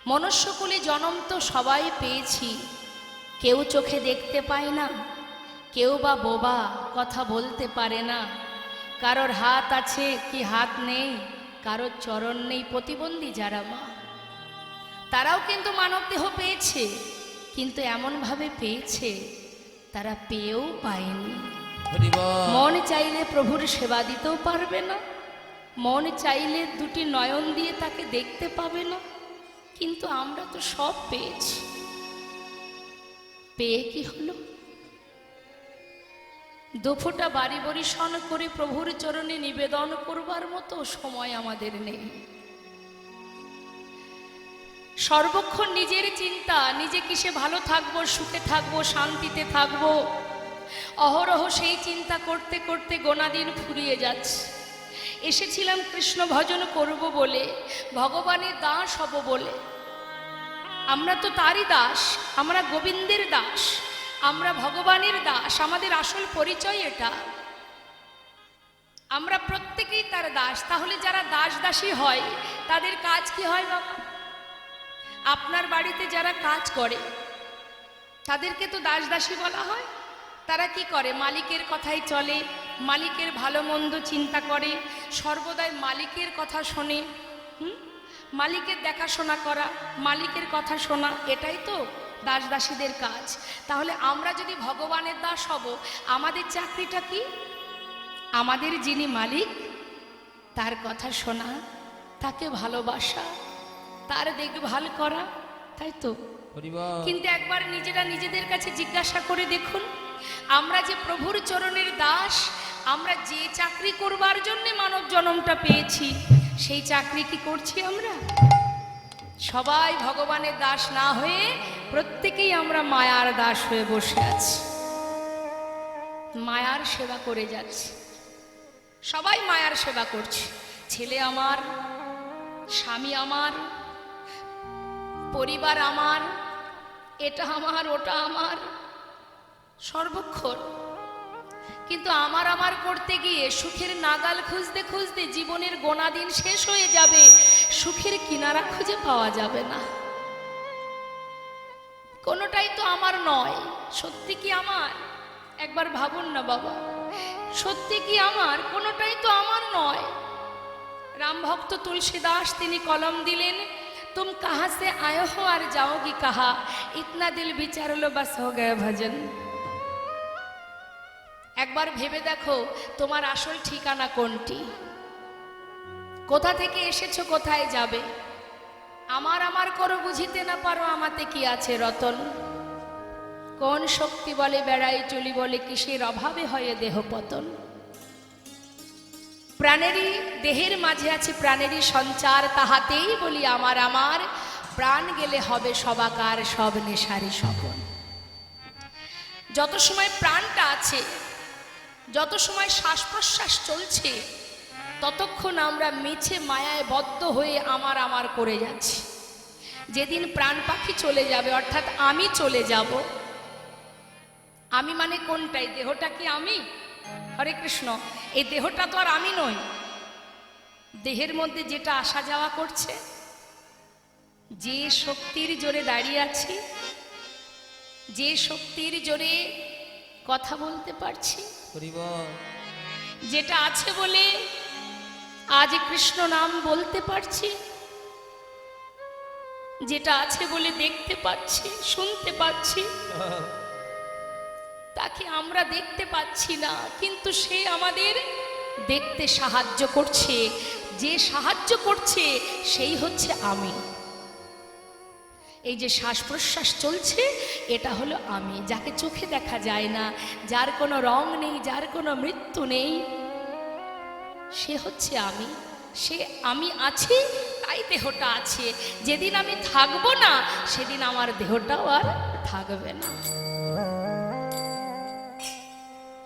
মনুষ্যকুলে জন্ম তো সবাই পেয়েছি, কেউ চোখে দেখতে পায় না, কেউ বা বোবা কথা বলতে পারে না, কারোর হাত আছে কি হাত নেই, কারোর চরণ নেই। প্রতিবন্ধী যারা মা, তারাও কিন্তু মানব দেহ পেয়েছে, কিন্তু এমনভাবে পেয়েছে তারা পেয়েও পায়নি। মন চাইলে প্রভুর সেবা দিতেও পারবে না, মন চাইলে দুটি নয়ন দিয়ে তাকে দেখতে পাবে না, কিন্তু আমরা তো সব পেয়েছি। পেয়ে কি হলো? দুফোঁটা বাড়ি বরিশন করে প্রভুর চরণে নিবেদন করবার মতো সময় আমাদের নেই। সর্বক্ষণ নিজের চিন্তা, নিজে কিসে ভালো থাকবো, সুখে থাকবো, শান্তিতে থাকবো, অহরহ সেই চিন্তা করতে করতে গোনা দিন ফুরিয়ে যাচ্ছে। এসেছিলাম কৃষ্ণ ভজন করব বলে, ভগবানের দাস হব বলে। আমরা তো তারই দাস, আমরা গোবিন্দের দাস, আমরা ভগবানের দাস। আমাদের আসল পরিচয় এটা, আমরা প্রত্যেকেই তার দাস। তাহলে যারা দাস দাসী হয় তাদের কাজ কি হয় বাবা? আপনার বাড়িতে যারা কাজ করে তাদেরকে তো দাস দাসী বলা হয়। তারা কি করে? মালিকের কথাই চলে, মালিকের ভালো মন্দ চিন্তা করে, সর্বদাই মালিকের কথা শোনে। মালিকের দেখাশোনা করা, মালিকের কথা শোনা, এটাই তো দাস দাসীদের কাজ। তাহলে আমরা যদি ভগবানের দাস হব, আমাদের চাকরিটা কি? আমাদের যিনি মালিক তার কথা শোনা, তাকে ভালোবাসা, তার দেখভাল করা, তাই তো? কিন্তু একবার নিজেরা নিজেদের কাছে জিজ্ঞাসা করে দেখুন, আমরা যে প্রভুর চরণের দাস, আমরা যে চাকরি করবার জন্য মানব জন্মটা পেয়েছি, সেই চাকরি কি করছি আমরা? সবাই ভগবানের দাস না হয়ে প্রত্যেকেই আমরা মায়ার দাস হয়ে বসে আছি, মায়ার সেবা করে যাচ্ছি। সবাই মায়ার সেবা করছে। ছেলে আমার, স্বামী আমার, পরিবার আমার, এটা আমার, ওটা আমার, সর্বক্ষণ। কিন্তু আমার আমার করতে গিয়ে সুখের নাগাল খুঁজতে খুঁজতে জীবনের গোনা দিন শেষ হয়ে যাবে, সুখের কিনারা খুঁজে পাওয়া যাবে না। কোনোটাই তো আমার নয়। সত্যি কি আমার? একবার ভাবুন না বাবা, সত্যি কি আমার? কোনোটাই তো আমার নয়। রামভক্ত তুলসীদাস তিনি কলম দিলেন, তুম কাহা সে আয়ে হো আর যাওগি কাহা, ইতনা দিল বিচার লো বাস হো গয়া ভজন। একবার ভেবে দেখো তোমার আসল ঠিকানা কোনটি, কোথা থেকে এসেছো, কোথায় যাবে। আমার আমার করো বুঝিতে না পারো, আমাতে কি আছে রতন। কোন শক্তি বলে বেড়াই চলি, বলে কিসের অভাবে হয় দেহ পতন। প্রাণেরই দেহের মাঝে আছে প্রাণেরই সঞ্চার, তাহাতেই বলি আমার আমার। প্রাণ গেলে হবে সবাকার, সব নেশারি স্বপন। যত সময় প্রাণটা আছে, যত সময় শ্বাস প্রশ্বাস চলছে, ততক্ষণ আমরা মিছে মায়ায় বদ্ধ হয়ে আমার আমার করে যাচ্ছি। যেদিন প্রাণ পাখি চলে যাবে, অর্থাৎ আমি চলে যাব, আমি মানে কোনটাই? দেহটা কি আমি? হরে কৃষ্ণ, এই দেহটা তো আর আমি নই। দেহের মধ্যে যেটা আসা যাওয়া করছে, যে শক্তির জোরে দাঁড়িয়ে আছি, যে শক্তির জোরে কথা বলতে পারছি, যেটা আছে বলে আজ কৃষ্ণ নাম বলতে পারছি, যেটা আছে বলে দেখতে পাচ্ছি, শুনতে পাচ্ছি, তাকে আমরা দেখতে পাচ্ছি না, কিন্তু সে আমাদের দেখতে সাহায্য করছে। যে সাহায্য করছে সেই হচ্ছে আমি। এই যে শ্বাস প্রশ্বাস চলছে, এটা হলো আমি, যাকে চোখে দেখা যায় না, যার কোনো রং নেই, যার কোনো মৃত্যু নেই, সে হচ্ছে আমি। সে আমি আছি, তাই দেহটা আছে। যেদিন আমি থাকবো না, সেদিন আমার দেহটাও আর থাকবে না।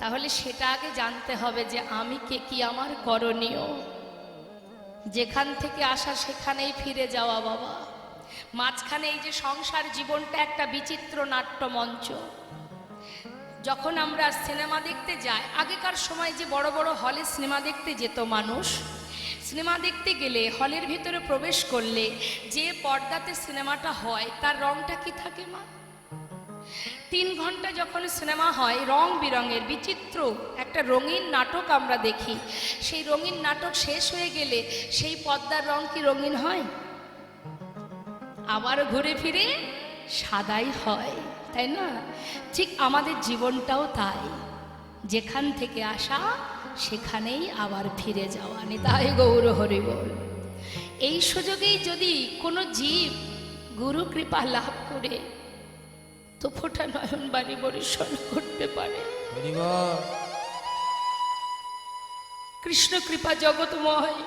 তাহলে সেটা আগে জানতে হবে যে আমি কে, কি আমার করণীয়। যেখান থেকে আসা সেখানেই ফিরে যাওয়া বাবা। মাঝখানে এই যে সংসার জীবনটা একটা বিচিত্র নাট্যমঞ্চ। যখন আমরা সিনেমা দেখতে যাই, আগেকার সময় যে বড় বড় হলে সিনেমা দেখতে যেত মানুষ, সিনেমা দেখতে গেলে হলের ভিতরে প্রবেশ করলে যে পর্দাতে সিনেমাটা হয় তার রংটা কি থাকে মা? 3 ঘন্টা যখন সিনেমা হয় রং বিরঙের বিচিত্র একটা রঙিন নাটক আমরা দেখি, সেই রঙিন নাটক শেষ হয়ে গেলে সেই পর্দার রং কি রঙিন হয়? আবার ঘুরে ফিরে সাদাই হয়, তাই না? ঠিক আমাদের জীবনটাও তাই, যেখান থেকে আসা সেখানেই আবার ফিরে যাওয়া। নিতাই গৌর হরি বল। এই সুযোগেই যদি কোনো জীব গুরু কৃপা লাভ করে তো ফোটা নয়ন বাড়ি বরিশন করতে পারে। কৃষ্ণ কৃপা জগৎময়,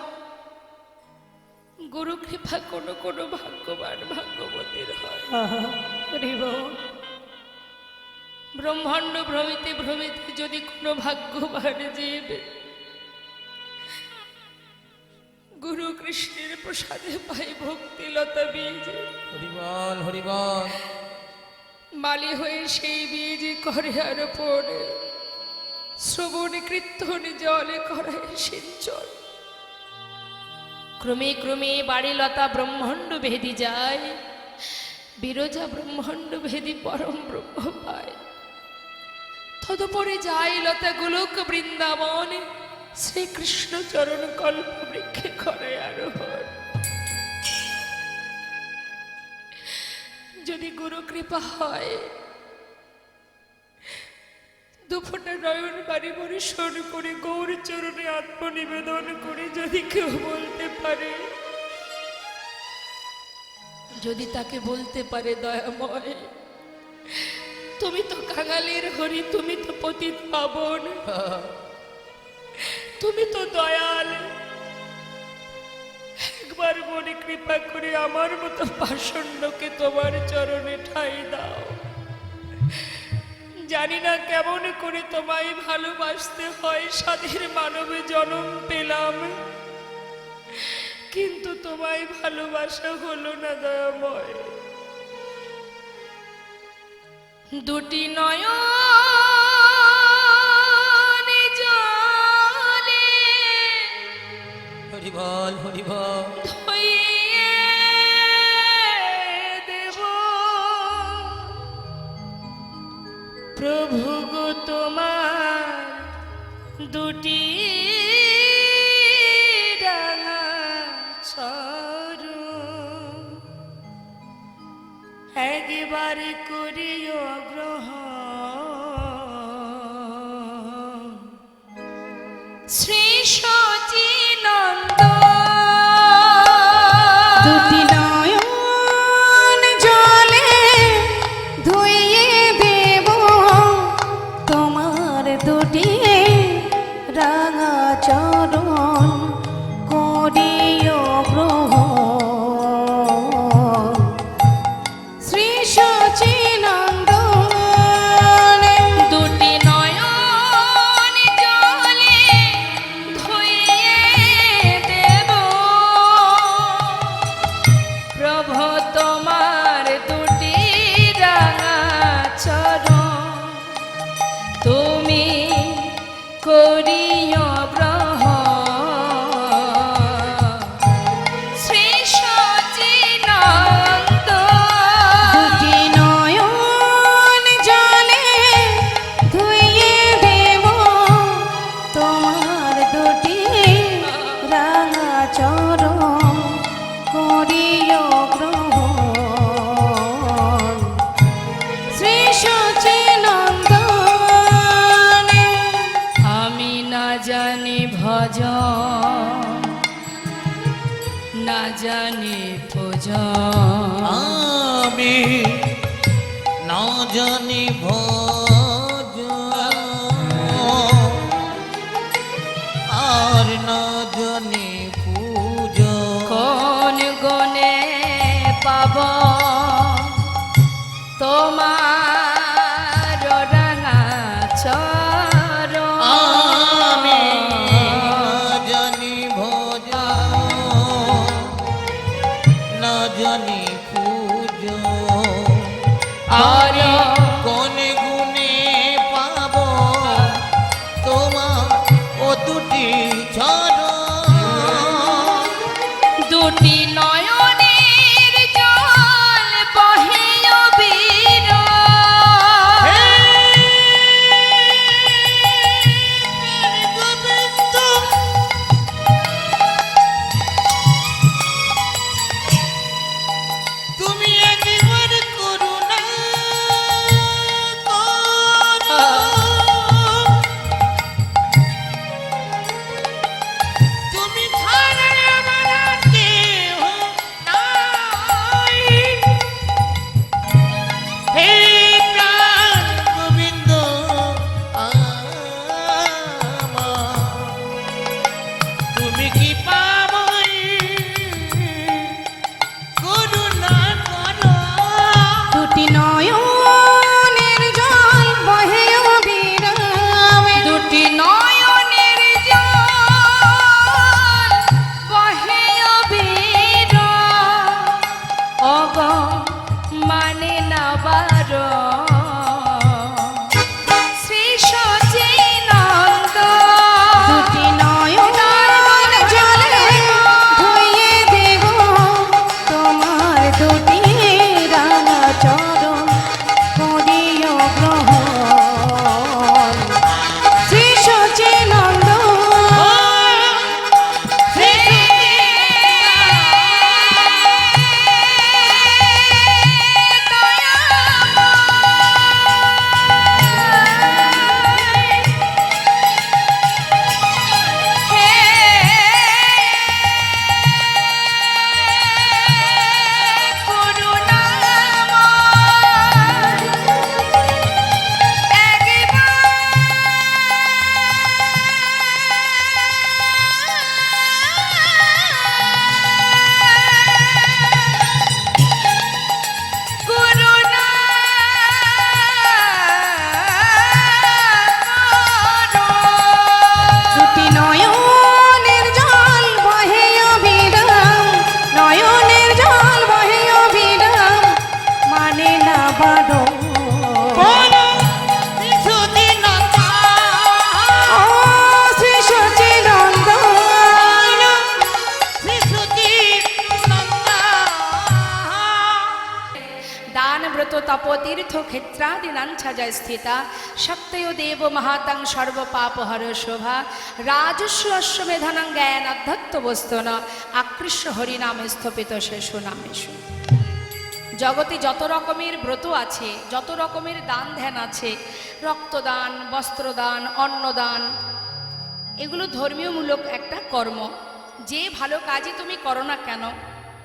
গুরু কৃপা কোনো কোনো ভাগ্যবান ভাগ্যবতীর হয়। ব্রহ্মাণ্ড ভ্রমিতে ভ্রমিতে যদি কোনো ভাগ্যবান জীব গুরু কৃষ্ণের প্রসাদে পাই ভক্তিলতা বীজ, হরিবল হরিবল, মালি হয়ে সেই বীজ করে আর পড়ে শ্রবণ কীর্তন জলে করায় সিঞ্চন। ক্রমে ক্রমে বাড়ি লতা ব্রহ্মাণ্ড ভেদি যায়, বিরজা ব্রহ্মাণ্ড ভেদি পরম ব্রহ্ম পায়। তদপরে যায় লতা গোলক বৃন্দাবনে, শ্রীকৃষ্ণ চরণ কল্প বৃক্ষে করে আরোহণ। যদি গুরু কৃপা হয়, দুফোটা নয়ন বাড়ি বরিশন করে গৌর চরণে আত্মনিবেদন করে যদি কেউ বলতে পারে, যদি তাকে বলতে পারে দয়াময় তুমি তো কাঙালের হরি, তুমি তো পতিত পাবন, তুমি তো দয়াল, একবার মনে কৃপা করে আমার মতো পাষণ্ডকে তোমার চরণে ঠাঁই দাও। জানি না কেমন করে তোমায় ভালোবাসতে হয়, সাধের মানবে জন্ম পেলাম, কিন্তু তোমায় ভালোবাসা হলো না দয়াময়। দুটি নয়ন জলে হরিবল হরিবল, ধুইয়ে দেব প্রভু গো তোমার দুটি ডানা চরণ, একবার করিও গ্রহণ। শ্রী সচিনন্দ দুটি নয়ন জলে ধুইয়ে দেব তোমার দুটি রাঙা চরণ, করিও গ্রহণ। শ্রী সচিনন্দন দুটি নয়ন জলে ধুইয়ে দেব প্রভু তোমার দুটি রাঙা চরণ, তুমি করিও গ্রহণ। শ্রী সচিনন্দ দুটি নয়ন জলে ধুইয়ে দেব তোমার দুটি রাঙা চরণ, করিও গ্রহণ। শ্রী সচিনন্দন আমি না জানি ভজন, না জানি ভজন, আমি না জানি ভজন, আর না জানি পূজা। কোন গনে পাব তোমার রাঙা চরণ। আমি না জানি ভজন, না জানি পূজা, আর কোন গুণে পাব তোমার ও দুটি চরণ। মানে না বারণ। শ্রী সচিনন্দ দুটি নয়ন জলে ধুইয়ে দেব তোমার দুটি রাঙা চরণ করিও গ্রহণ। শ্রী সচিনন্দ তপতীর্থ ক্ষেত্রাদিনাঞ্ছা জয় স্থিতা শক্তয় দেব মহাতং সর্বপাপহর শোভা রাজস্ব অশ্বমেধানং জ্ঞানাধ্যত্ত বস্তুন আকৃষ্ট হরিনামে স্থপিত শেষ নামেশু। জগতে যত রকমের ব্রত আছে, যত রকমের দান ধ্যান আছে, রক্তদান, বস্ত্রদান, অন্নদান, এগুলো ধর্মীয়মূলক একটা কর্ম। যে ভালো কাজই তুমি করো না কেন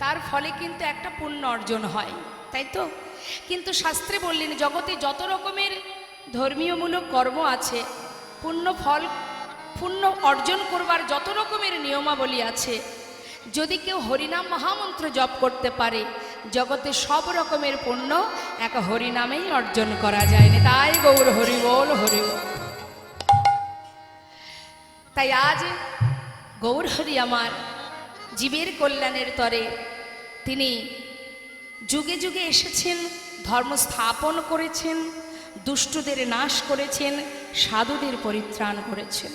তার ফলে কিন্তু একটা পুণ্য অর্জন হয়, তাই তো? কিন্তু শাস্ত্রে বললেন জগতে যত রকমের ধর্মীয়মূলক কর্ম আছে, পুণ্য অর্জন করবার যত রকমের নিয়মাবলী আছে, যদি কেউ হরিনাম মহামন্ত্র জপ করতে পারে জগতে সব রকমের পুণ্য এক হরিনামেই অর্জন করা যায় না। তাই গৌর হরি বল হরি বল। তাই আজ গৌর হরি আমার জীবের কল্যাণের তরে তিনি যুগে যুগে এসেছেন, ধর্ম স্থাপন করেছেন, দুষ্টদের নাশ করেছেন, সাধুদের পরিত্রাণ করেছেন,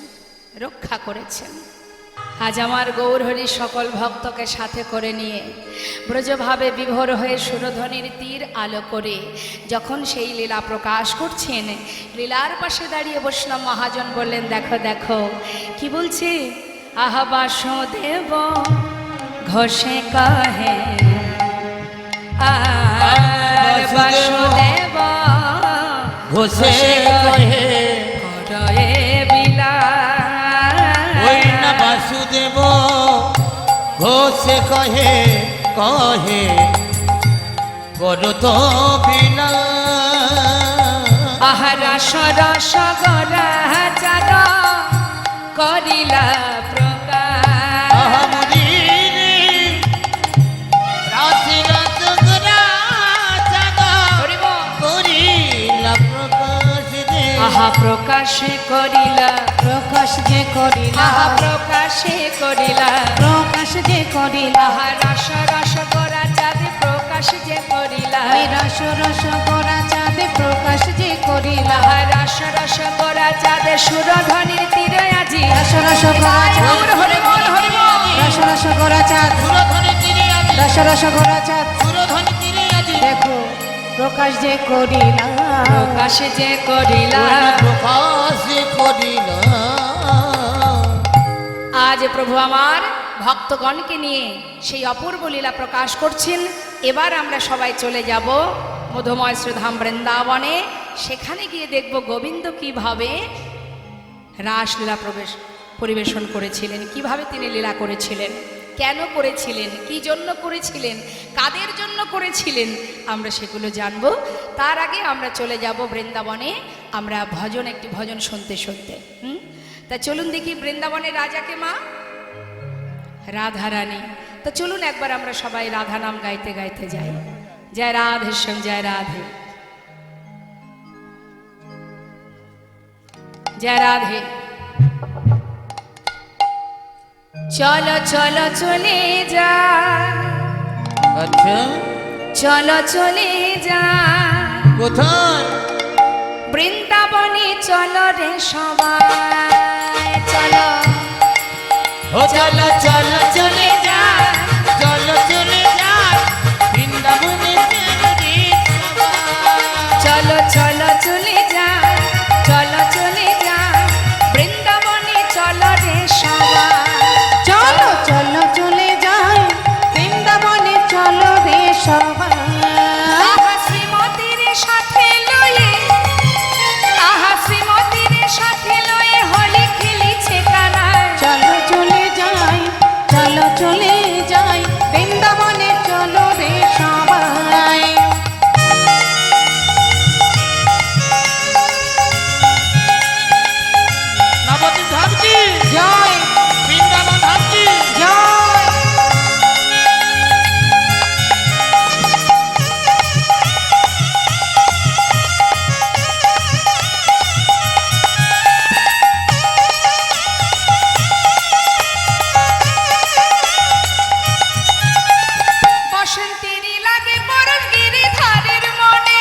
রক্ষা করেছেন। আজ আমার গৌরহরি সকল ভক্তকে সাথে করে নিয়ে ব্রজভাবে বিভোর হয়ে সুরধ্বনির তীর আলো করে যখন সেই লীলা প্রকাশ করছেন, লীলার পাশে দাঁড়িয়ে বৈষ্ণব মহাজন বললেন, দেখো দেখো কি বলছে, আহা বাসুদেব ঘোষে কাহে আর বাসুদেব ঘোষে কহে করয়ে বিলা। ওই না বাসুদেব ঘোষে কহে কহে করো তো বিনা। আহারা সরস গরা চার করিলা প্রকাশ। আহা প্রকাশে করিলা, প্রকাশ যে করিলা, আহা প্রকাশে করিলা, প্রকাশ যে করিলা, আহা রস রস গরা চাঁদ প্রকাশ যে করিলা, রস রস করা চাঁদে প্রকাশ যে করিলা, আহা রস রস গরা চাঁদ সুরধ্বনির তীরে আজি রস রস করা চাঁদ, হরি বল হরি বল। রস রস করা চাঁদ, রস রস করা চাঁদ, দেখো প্রকাশ যে করিলা, প্রকাশ যে করিলা। প্রকাশ করিলা। আজ প্রভু আমার ভক্তগণকে নিয়ে সেই অপূর্ব লীলা প্রকাশ করছেন। এবার আমরা সবাই চলে যাব মধুময় শ্রীধাম বৃন্দাবনে। সেখানে গিয়ে দেখব গোবিন্দ কিভাবে রাসলীলা পরিবেশন করেছিলেন, কিভাবে তিনি লীলা করেছিলেন, কেন করেছিলেন, কি জন্য করেছিলেন, কাদের জন্য করেছিলেন, আমরা সেগুলো জানব। তার আগে আমরা চলে যাব বৃন্দাবনে, আমরা একটি ভজন শুনতে শুনতে। তা চলুন দেখি বৃন্দাবনের রাজাকে মা রাধারানী। তা চলুন একবার আমরা সবাই রাধা নাম গাইতে গাইতে যাই। জয় রাধে শ্যাম, জয় রাধে, জয় রাধে। চলো চলো চলে যা, আচ্ছা চলো চলে যা কোথায়? বৃন্দাবনে চলো রে সবাই চলো ও চলো চলো চলে যা, চলো চলে যা বৃন্দাবনে চলো রে সবাই। চলো চলো চলে যা চলো চলে যা বৃন্দাবনে চলো রে সবাই চলো চলো চলে যাই বৃন্দাবনে চলো রে সবাই আহা শ্রীমতীর সাথে লয়ে আহা শ্রীমতীর সাথে লয়ে হোলি খেলিছে কানায় চলো চলে যাই চলো চলে যাই বৃন্দাবনে চলো রে সবাই নবদ্বীপ ধাম কি? জয় বৃন্দাবন ধাম কি? জয় বসন্তেরই লাগে পরশ গিরিধারের মনে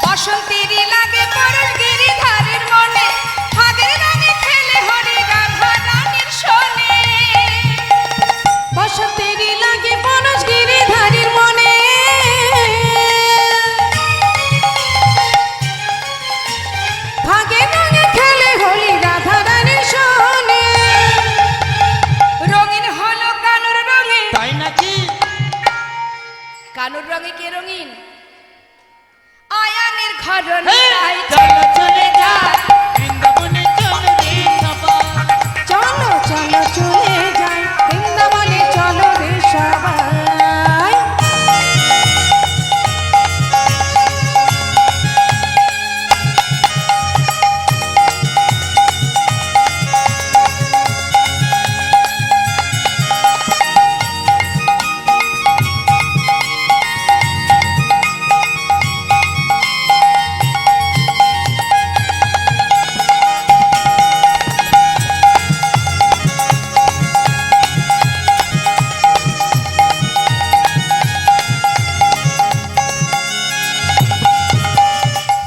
বসন্তেরই লাগে পরশ গিরিধারের মনে ফাগের রঙে খেলে হরি রাধা রানীর শোনে বসন্তেরই লাগে পরশ গিরিধারীর মনে ভাগে রঙে খেলে হোলি রাধা রানী শোনে রঙিন হলো কানুর রঙে তাই নাকি? কানুর রঙে কে রঙিন আয়ানের ঘরণ তাই চলো চলে যা বৃন্দাবনে চলো রে সবাই। চলো চলো চলে যাই বৃন্দাবনে চলো রে সবাই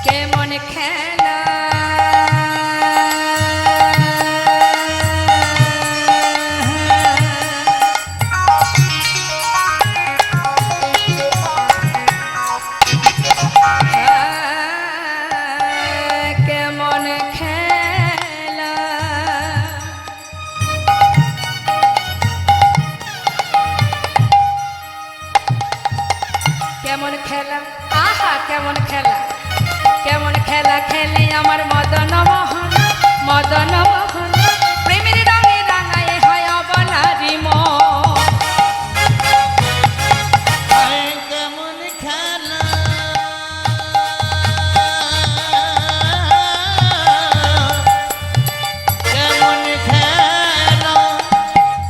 কেমন খেলা কেমন খেলা কেমন খেলা আহা কেমন খেলা কেমন খেলা খেলে আমার মদন মোহন মদন মোহন প্রেমের রঙে রাঙায় হয় অবলারি মন আয় কেমন খেলা, কেমন খেলা,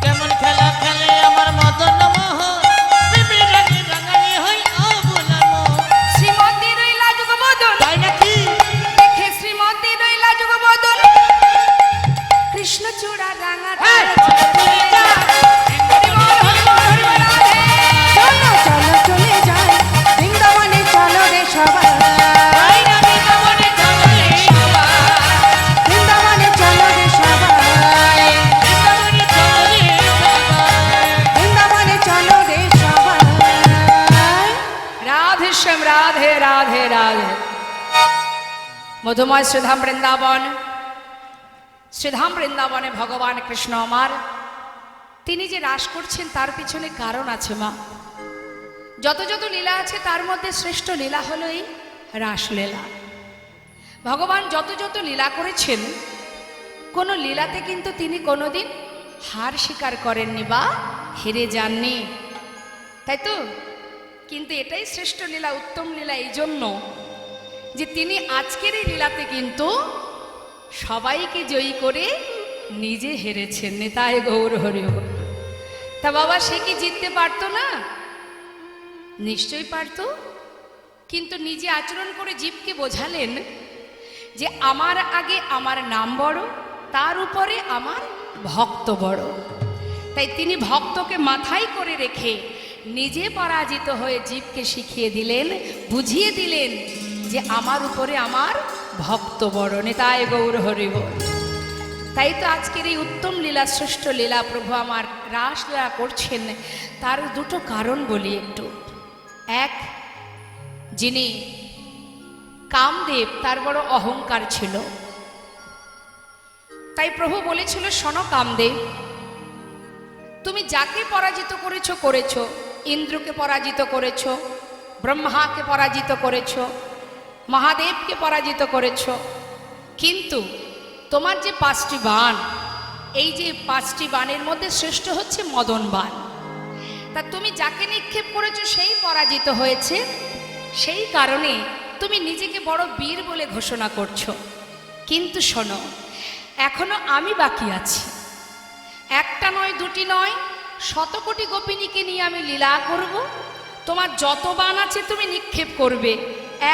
কেমন খেলা খেলে আমার মদন মোহন প্রেমের রঙে রাঙালি হই অবলা মন। শ্রীমতী রইলা যুগ বদল তাই নাকি? দেখে শ্রীমতী রইলা যুগ বদল কৃষ্ণচূড়া রাঙা তার চলো চলে যা চলো চলো চলে যাই বৃন্দাবনে চলো রে সবাই বৃন্দাবনে চলো রে সবাই। বৃন্দাবনে চলো রে সবাই বৃন্দাবনে চলো রে সবাই। বৃন্দাবনে চলো রে সবাই রাধে শ্যাম রাধে রাধে রাধে মধুময় শ্রীধাম বৃন্দাবন শ্রীধাম বৃন্দাবনে ভগবান কৃষ্ণ আমার তিনি যে রাস করছেন তার পিছনে কারণ আছে মা যত যত লীলা আছে তার মধ্যে শ্রেষ্ঠ লীলা হলো এই রাসলীলা ভগবান যত যত লীলা করেছেন কোনো লীলাতে কিন্তু তিনি কোনোদিন হার স্বীকার করেননি বা হেরে যাননি তাই তো কিন্তু এটাই শ্রেষ্ঠ লীলা উত্তম লীলা এই জন্য যে তিনি আজকের এই লীলাতে কিন্তু সবাইকে জয়ী করে নিজে হেরেছেন নেতায় গৌর হরি বল। তা বাবা সে কি জিততে পারতো না নিশ্চয়ই পারতো কিন্তু নিজে আচরণ করে জীবকে বোঝালেন যে আমার আগে আমার নাম বড় তার উপরে আমার ভক্ত বড়। তাই তিনি ভক্তকে মাথায় করে রেখে নিজে পরাজিত হয়ে জীবকে শিখিয়ে দিলেন, বুঝিয়ে দিলেন যে আমার উপরে আমার ভক্ত বড়। নেতায় গৌর হরি বল। তাই তো আজকের এই উত্তম লীলা, শ্রেষ্ঠ লীলা প্রভু আমার রাসলীলা করছেন, তার দুটো কারণ বলি একটু। এক, যিনি কামদেব, তার বড় অহংকার ছিল। তাই প্রভু বলেছিল, শোনো কামদেব, তুমি যাকে পরাজিত করেছো করেছো, ইন্দ্রকে পরাজিত করেছো, ব্রহ্মাকে পরাজিত করেছো, মহাদেবকে পরাজিত করেছো, কিন্তু তোমার যে 5টি বাণ, এই যে 5টি বাণের মধ্যে শ্রেষ্ঠ হচ্ছে মদন বাণ। তা তুমি যাকে নিক্ষেপ করেছো সেই পরাজিত হয়েছে, সেই কারণে তুমি নিজেকে বড় বীর বলে ঘোষণা করছো। কিন্তু শোনো, এখনো আমি বাকি আছি। একটা নয়, দুটি নয়, 100 কোটি গোপিনীকে নিয়ে আমি লীলা করব। তোমার যত বাণ আছে তুমি নিক্ষেপ করবে।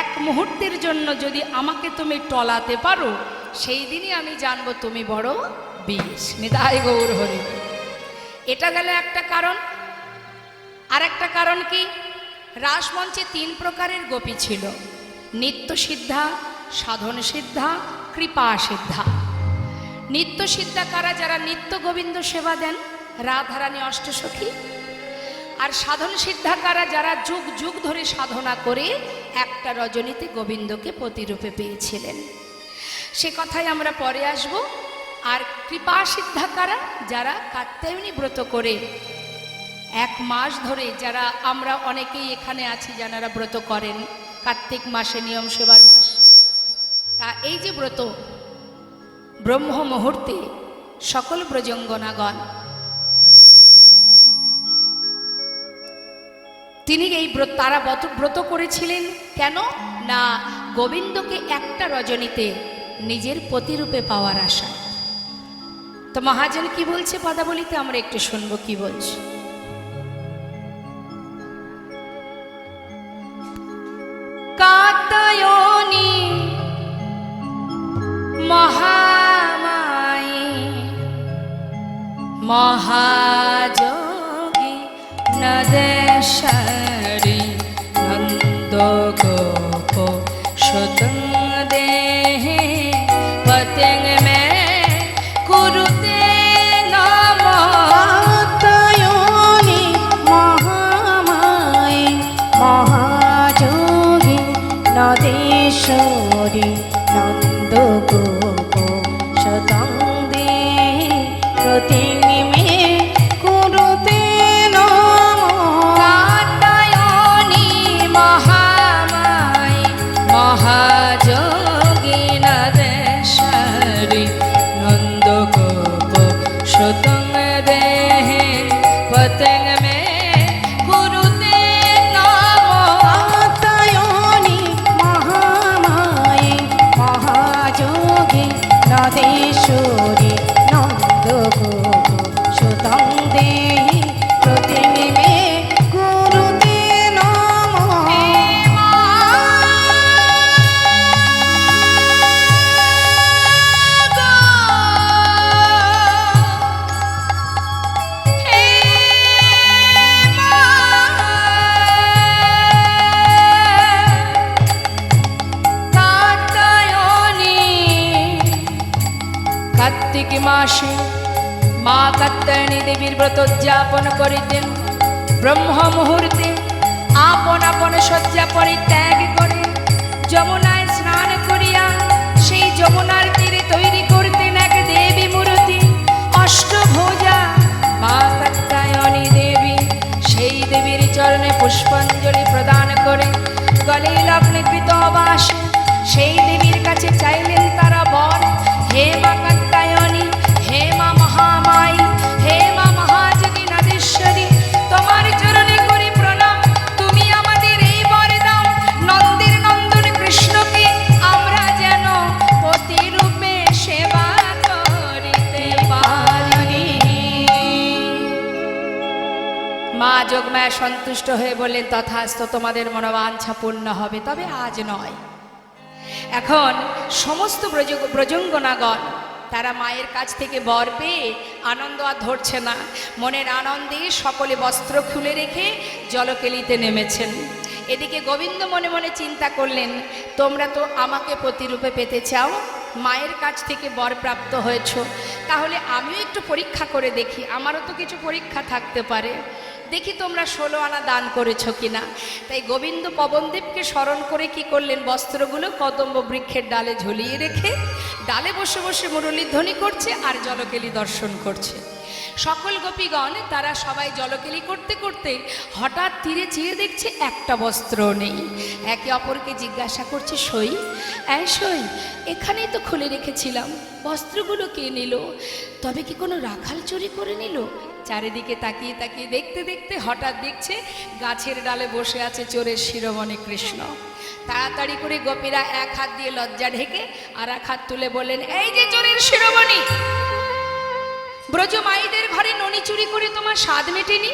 এক মুহূর্তের জন্য যদি আমাকে তুমি টলাতে পারো, সেই দিনই আমি জানবো তুমি বড় বীর। নিতাই গৌর হরি। এটা গেল একটা কারণ। আর একটা কারণ কি, রাসমঞ্চে 3 প্রকারের গোপী ছিল, নিত্য সিদ্ধা, সাধন সিদ্ধা, কৃপা সিদ্ধা। নিত্য সিদ্ধা কারা? যারা নিত্য গোবিন্দ সেবা দেন, রাধারানী অষ্টসখী। আর সাধন সিদ্ধা কারা? যারা যুগ যুগ ধরে সাধনা করে একটা রজনীতে গোবিন্দকে প্রতিরূপে পেয়েছিলেন। সে কথাই আমরা পরে আসব। আর কৃপা সিদ্ধা কারা? যারা কাত্যায়নী ব্রত করে 1 মাস ধরে, যারা আমরা অনেকেই এখানে আছি যারা ব্রত করেন, কার্তিক মাসে নিয়ম সেবার মাস। তা এই যে ব্রত, ব্রহ্ম মুহূর্তে সকল ব্রজঙ্গনাগণ তিনি এই ব্রত, তারা ব্রত করেছিলেন কেন না? গোবিন্দকে একটা রজনীতে নিজের প্রতিরূপে পাওয়ার আশায়। তো মহাজন কি বলছে পদাবলিতে, আমরা একটু শুনবো কি বলছে। কাত্যায়নী মহামায়ী মহাযোগী নদেশ্বরী নন্দ গোপ সুতং দেহে পতেং মে কুরুতে নমঃ। কাত্যায়নী মহামায়ী মহাযোগী নদেশ্বরী নন্দ গোপ সুতং দেহি প্রতিং মে কুরুতে নমঃ। কাত্যায়নী মহামায়ী মহাযোগী নদেশ্বরী নন্দ গোপ সুতং দেহে পতেং মে কুরুতে নমঃ। কাত্যায়নী মহামায়ী মহাযোগী নদেশ্বরী নন্দ গোপ সুতং দেহি প্রতিং মে কুরুতে নমঃ। কার্তিক মাসে মা কাত্যায়নী দেবীর ব্রত উদযাপন করিতেন। ব্রহ্ম মুহূর্তে আপন আপন শয্যা পরিত্যাগ করে যমুনায় স্নান করিয়া সেই যমুনার তীরে তৈরি করতেন এক দেবী মূর্তি, অষ্টভুজা মা কাত্যায়নী দেবী। সেই দেবীর চরণে পুষ্পাঞ্জলি প্রদান করে গলে লগ্নকৃত অবাসে সেই দেবীর কাছে চাইলেন তারা বর, হে মা কাত্যায়নী, হে মা মহামায়ী, হে মা মহাযোগী নদেশ্বরী, তোমার চরণে করি প্রণাম। তুমি আমাদের এই বর দাও, নন্দের নন্দন কৃষ্ণকে আমরা যেন প্রতিরূপে সেবা করিতে পারি। মা যোগমায়া সন্তুষ্ট হয়ে বললেন, তথাস্তু, তোমাদের মনোবাঞ্ছা পূর্ণ হবে, তবে আজ নয়। এখন সমস্ত ব্রজঙ্গনাগণ তারা মায়ের কাছ থেকে বর পেয়ে আনন্দ আর ধরছে না, মনের আনন্দে সকলে বস্ত্র খুলে রেখে জলকেলিতে নেমেছেন। এদিকে গোবিন্দ মনে মনে চিন্তা করলেন, তোমরা তো আমাকে প্রতিরূপে পেতে চাও, মায়ের কাছ থেকে বর প্রাপ্ত হয়েছ, তাহলে আমিও একটু পরীক্ষা করে দেখি, আমারও তো কিছু পরীক্ষা থাকতে পারে, দেখি তোমরা 16 আনা দান করেছো কিনা। তাই গোবিন্দ পবনদেবকে স্মরণ করে কি করলেন, বস্ত্রগুলো কদম্ব বৃক্ষের ডালে ঝুলিয়ে রেখে ডালে বসে বসে মুরলীধ্বনি করছে আর জলকেলি দর্শন করছে। সকল গোপীগণ তারা সবাই জলকেলি করতে করতে হঠাৎ তীরে চেয়ে দেখছে একটা বস্ত্র নেই। একে অপরকে জিজ্ঞাসা করছে, সই সই, এখানেই তো খুলে রেখেছিলাম, বস্ত্রগুলো কে নিল? তবে কি কোনো রাখাল চুরি করে নিল? চারিদিকে তাকিয়ে তাকিয়ে দেখতে দেখতে হঠাৎ দেখছে গাছের ডালে বসে আছে চোরের শিরোমণি কৃষ্ণ। তাড়াতাড়ি করে গোপীরা এক হাত দিয়ে লজ্জা ঢেকে আর এক হাত তুলে বললেন, এই যে চোরের শিরোমণি, ব্রজ মাইদের ঘরে ননি চুরি করে তোমার স্বাদ মেটেনি,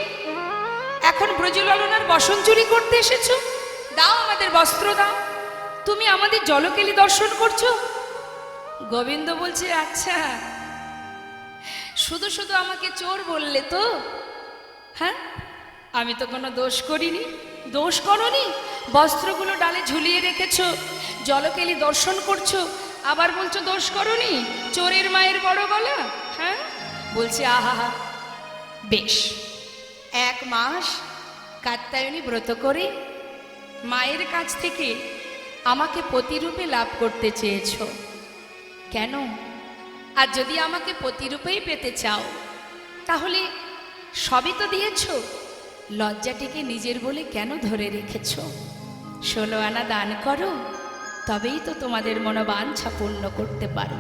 এখন ব্রজললনার বসন চুরি করতে এসেছো? দাও আমাদের বস্ত্র দাও, তুমি আমাদের জলকেলি দর্শন করছো। গোবিন্দ বলছে, আচ্ছা শুধু শুধু আমাকে চোর বললে তো? হ্যাঁ, আমি তো কোনো দোষ করিনি। দোষ করনি, বস্ত্রগুলো ডালে ঝুলিয়ে রেখেছো, জলকেলি দর্শন করছো, আবার বলছো দোষ করনি, চোরের মায়ের বড় গলা। হ্যাঁ, বলছে আহা, বেশ 1 মাস কাত্যায়নী ব্রত করে মায়ের কাছ থেকে আমাকে প্রতিরূপে লাভ করতে চেয়েছ, কেন? আর যদি আমাকে প্রতিরূপেই পেতে চাও তাহলে সবই তো দিয়েছ, লজ্জাটিকে নিজের বলে কেন ধরে রেখেছ? 16 আনা দান করো, তবেই তো তোমাদের মনোবাঞ্ছা পূর্ণ করতে পারো।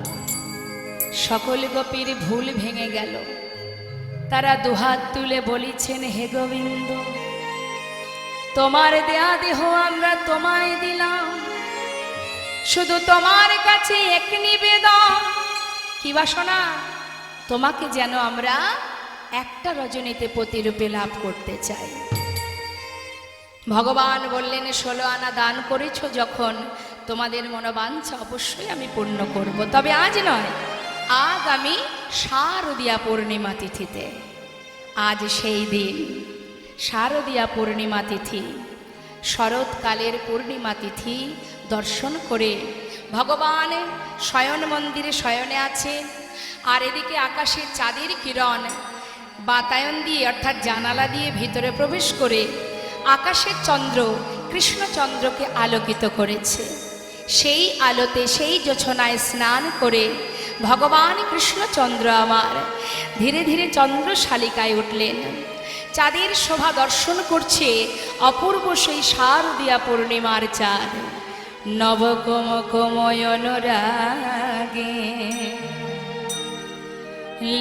সকল গোপীর ভুল ভেঙে গেল, তারা দুহাত তুলে বলিছেন, হে গোবিন্দ, তোমার দেয়া দেহ আমরা তোমায় দিলাম, শুধু তোমার কাছে এক নিবেদন, কি বাসনা? তোমাকে যেন আমরা একটা রজনীতে প্রতিরূপে লাভ করতে চাই। ভগবান বললেন, 16 আনা দান করেছ যখন, তোমাদের মনোবাঞ্ছা অবশ্যই আমি পূর্ণ করব, তবে আজ নয়, আগামী শারদীয়া পূর্ণিমা তিথিতে। আজ সেই দিন, শারদীয়া পূর্ণিমা তিথি, শরৎকালের পূর্ণিমা তিথি দর্শন করে ভগবান শয়ন মন্দিরে শয়নে আছেন, আর এদিকে আকাশে চাঁদের কিরণ বাতায়ন দিয়ে অর্থাৎ জানালা দিয়ে ভিতরে প্রবেশ করে আকাশের চন্দ্র কৃষ্ণচন্দ্রকে আলোকিত করেছে। সেই আলোতে সেই জোছনায় স্নান করে ভগবান কৃষ্ণচন্দ্র আমার ধীরে ধীরে চন্দ্রশালিকায় উঠলেন। চাঁদের শোভা দর্শন করছে অপূর্ব সেই শারদীয়া পূর্ণিমার চাঁদ। নবকোমকময়ন রাগে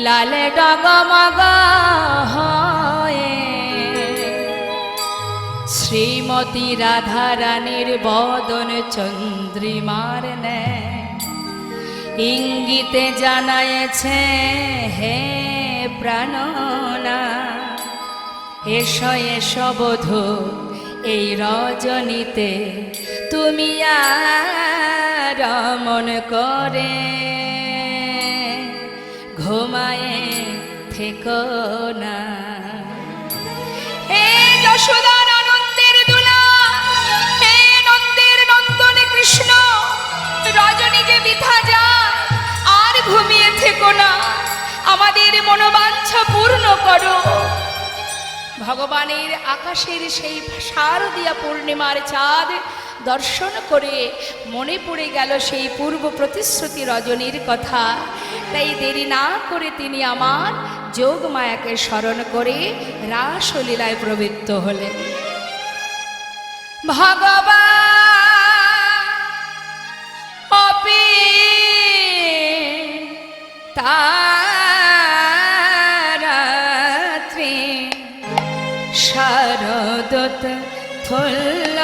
লাল ডগমগ হয়ে শ্রীমতী রাধারানীর বদন চন্দ্রিমার ন্যায় ইঙ্গিতে জানায়েছে, হে প্রাণনা এসো এসো বধূ, এই রজনীতে তুমি আর মন করে ঘুমায়ে থেকো না। হে যশোদার আনন্দের দুলা, হে নন্দের নন্দন কৃষ্ণ, রজনী যে বৃথা যায়, আর ঘুমিয়ে থেকো না, আমাদের মনোবাঞ্ছা পূর্ণ করো। ভগবানের আকাশের সেই শারদীয়া পূর্ণিমার চাঁদ দর্শন করে মনে পড়ে গেল সেই পূর্ব প্রতিশ্রুতি রজনীর কথা। তাই দেরি না করে তিনি আমার যোগ মায়াকে স্মরণ করে রাসলীলায় প্রবৃত্ত হলেন। ভগবান অপি তারাত্রি শারদত ফুল্ল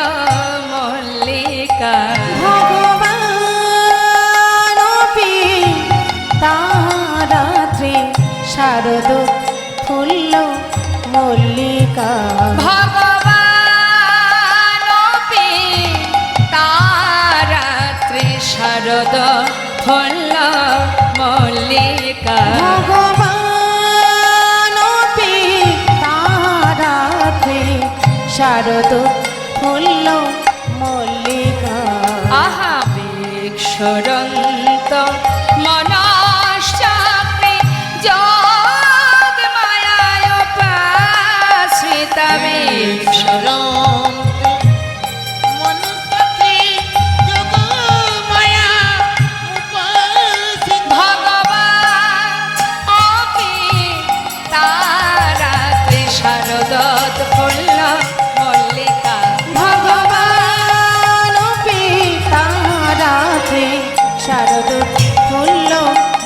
মল্লিকা। ভগবান তারাত্রি শারদ ফুল্ল মল্লিকা। ভগবান তারাত্রি শারদ ফুল্ল মল্লিকা ভগবান পিতারাত্রি শারদ ফুল্ল মল্লিকা আহা বিক্ষরন্ত মনশ্চাপে যোগ মায়ায় উপাশ্রিতা বিক্ষরন্তে মনস্তাতে যোগ মায়া উপাসিত ভগবান অপি তারাত্রি শারদৎ ফুল্ল মল্লিকা ভগবান পিতারাত্রি শারদ ফুল্ল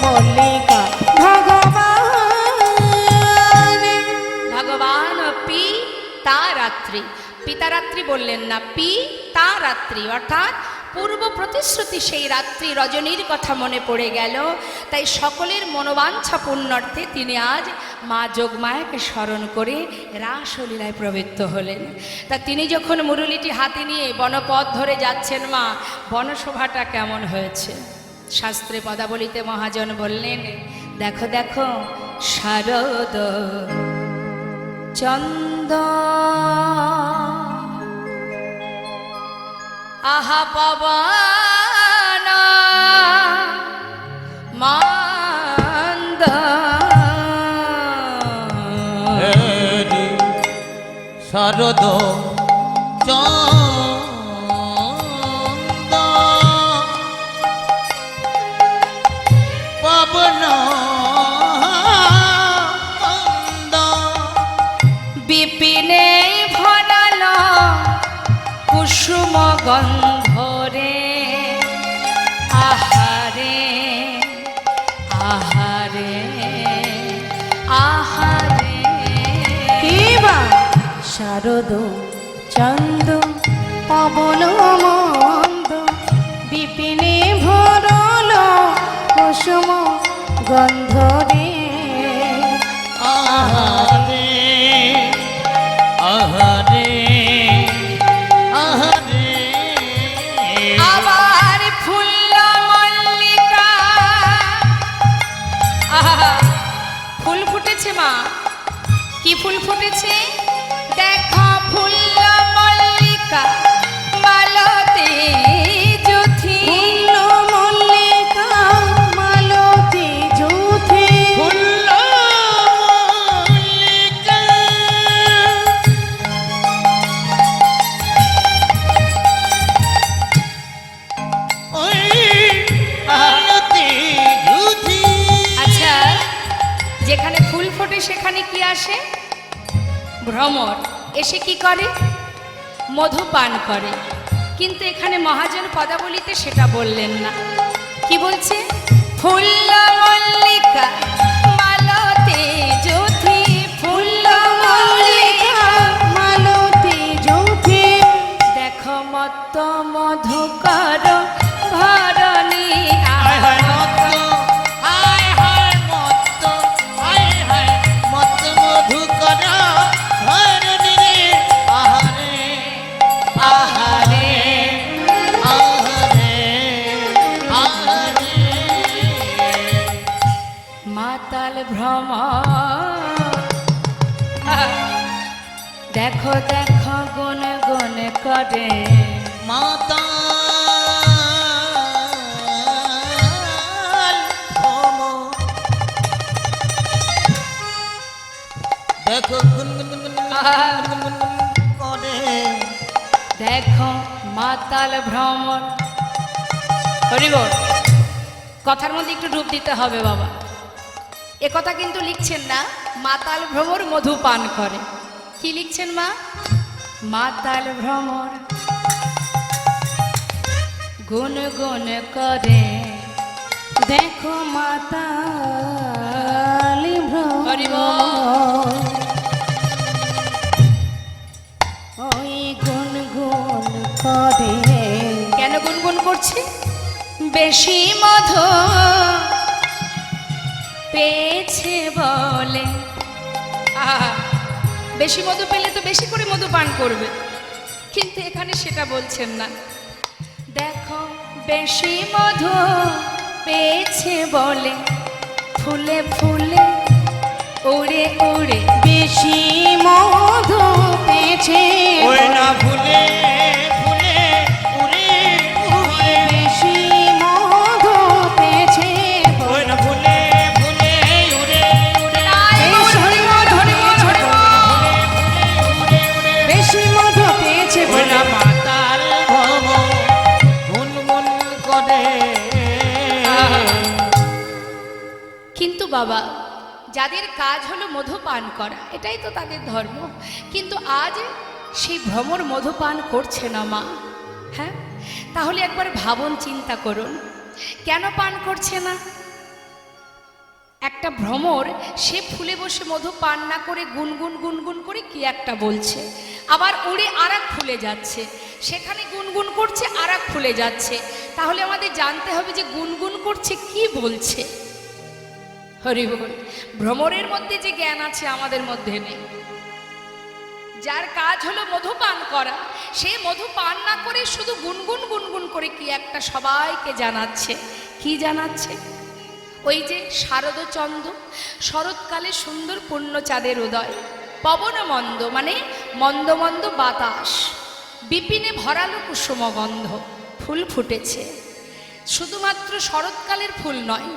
মল্লিকা ভগবান ভগবান পি তারাত্রি পিতারাত্রি বললেন না, পি তারাত্রি অর্থাৎ পূর্ব প্রতিশ্রুতি সেই রাত্রি রজনীর কথা মনে পড়ে গেল। তাই সকলের মনোবাঞ্ছা পূর্ণার্থে তিনি আজ মা যোগমায়াকে স্মরণ করে রাসলীলায় প্রবৃত্ত হলেন। তা তিনি যখন মুরলীটি হাতে নিয়ে বনপথ ধরে যাচ্ছেন, মা বনশোভাটা কেমন হয়েছে? শাস্ত্রে পদাবলিতে মহাজন বললেন, দেখো দেখো শারদ চন্দ আহা পবন মন্দ হেরি শারদ চন্দ পবন মন্দ বিপিনে ভরাল কুসুম গন্ধরে আহারে আহারে আহারে কিবা শারদ চন্দ পবন মন্দ বিপিনে ভরল কুসুম গন্ধরে আহারে আহারে আহারে আবার ফুল্ল মল্লিকা আহা, ফুল ফুটেছে মা, কি ফুল ফুটেছে? দেখো ফুল্ল মল্লিকা মালতী যুথি ফুল্ল মল্লিকা মালতী যুথি ফুল্ল মল্লিকা ওই আলতি যুথি আচ্ছা, যেখানে ফুল ফোটে সেখানে কি আসে? ভ্রমর এসে কি করে? মধু পান করে। কিন্তু এখানে মহাজন পদাবলিতে সেটা বললেন না। কি বলছে? ফুল্ল মল্লিকা মালতী যুথি ফুল্ল মল্লিকা মালতী যুথি দেখো মত্ত মধুকর ভরণী হায় হায় মত্ত হায় হায় মত্ত হায় হায় মত্ত মধুকর হরণী রে আহারে আহারে আহারে আহারে মাতাল ভ্রমর দেখো দেখো গুন গুন করে মাতা দেখো গুনগুন করে দেখো মাতাল ভ্রমর। হরিবল, কথার মধ্যে একটু ডুব দিতে হবে বাবা। এ কথা কিন্তু লিখছেন না মাতাল ভ্রমর মধু পান করে। কি লিখছেন মা? মাতাল ভ্রমর গুন গুন করে দেখো মাতালি হরি ভ্রমর বল। ওই গুন গুন করে কেন গুনগুন করছে? বেশি মধু পেয়েছে বলে। আহা, বেশি মধু পেলে তো বেশি করে মধু পান করবে, কিন্তু এখানে সেটা বলছেন না। দেখো বেশি মধু পেয়েছে বলে ফুলে ফুলে উড়ে উড়ে বেশি মধু পেয়েছে ওই না ফুলে ফুলে উড়ে উড়ে বেশি মধু পেয়েছে ওই না ফুলে ফুলে উড়ে উড়ে বেশি মধু পেয়েছে উড়ে উড়ে বেশি মধু পেয়েছে ওই না মাতাল ভব গুনগুন করে কিন্তু বাবা যাদের কাজ হলো মধু পান করা, এটাই তো তাদের ধর্ম, কিন্তু আজ সেই ভ্রমর মধু পান করছে না মা। হ্যাঁ, তাহলে একবার ভাবুন, চিন্তা করুন কেন পান করছে না। একটা ভ্রমর সে ফুলে বসে মধু পান না করে গুনগুন গুনগুন করে কি একটা বলছে, আবার উড়ে আর এক ফুলে যাচ্ছে, সেখানে গুনগুন করছে আর এক ফুলে যাচ্ছে। তাহলে আমাদের জানতে হবে যে গুনগুন করছে কি বলছে। হরি বল। ভ্রমরের মধ্যে যে জ্ঞান আছে আমাদের মধ্যে নেই। যার কাজ হলো মধু পান করা, সে মধু পান না করে শুধু গুনগুন গুনগুন করে কি একটা সবাইকে জানাচ্ছে। কি জানাচ্ছে? ওই যে শারদচন্দ্র, শরৎকালে সুন্দর পূর্ণ চাঁদের উদয়, পবন মন্দ মানে মন্দ মন্দ বাতাস, বিপিনে ভরালো কুসুম গন্ধ, ফুল ফুটেছে। শুধুমাত্র শরৎকালের ফুল নয়,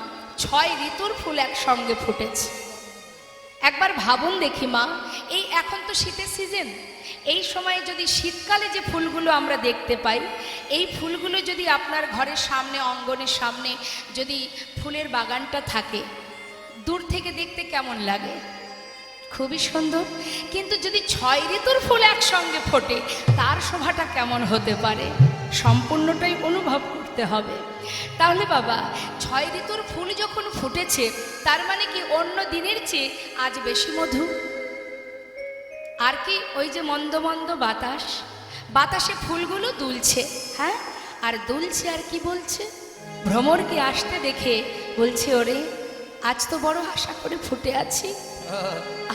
6 ঋতুর ফুল একসঙ্গে ফুটেছে। একবার ভাবুন দেখি মা, এই এখন তো শীতের সিজন, এই সময়ে যদি শীতকালে যে ফুলগুলো আমরা দেখতে পাই, এই ফুলগুলো যদি আপনার ঘরের সামনে, অঙ্গনের সামনে যদি ফুলের বাগানটা থাকে, দূর থেকে দেখতে কেমন লাগে? খুবই সুন্দর। কিন্তু যদি 6 ঋতুর ফুল একসঙ্গে ফোটে, তার শোভাটা কেমন হতে পারে? সম্পূর্ণটাই অনুভব করতে হবে। তাহলে বাবা 6 ঋতুর ফুল যখন ফুটেছে, তার মানে কি অন্য দিনের চেয়ে আজ বেশি মধু? আর কি ওই যে মন্দ মন্দ বাতাস, বাতাসে ফুলগুলো দুলছে, হ্যাঁ, আর দুলছে আর কি বলছে? ভ্রমরকে আসতে দেখে বলছে, ওরে আজ তো বড় আশা করে ফুটে আছি,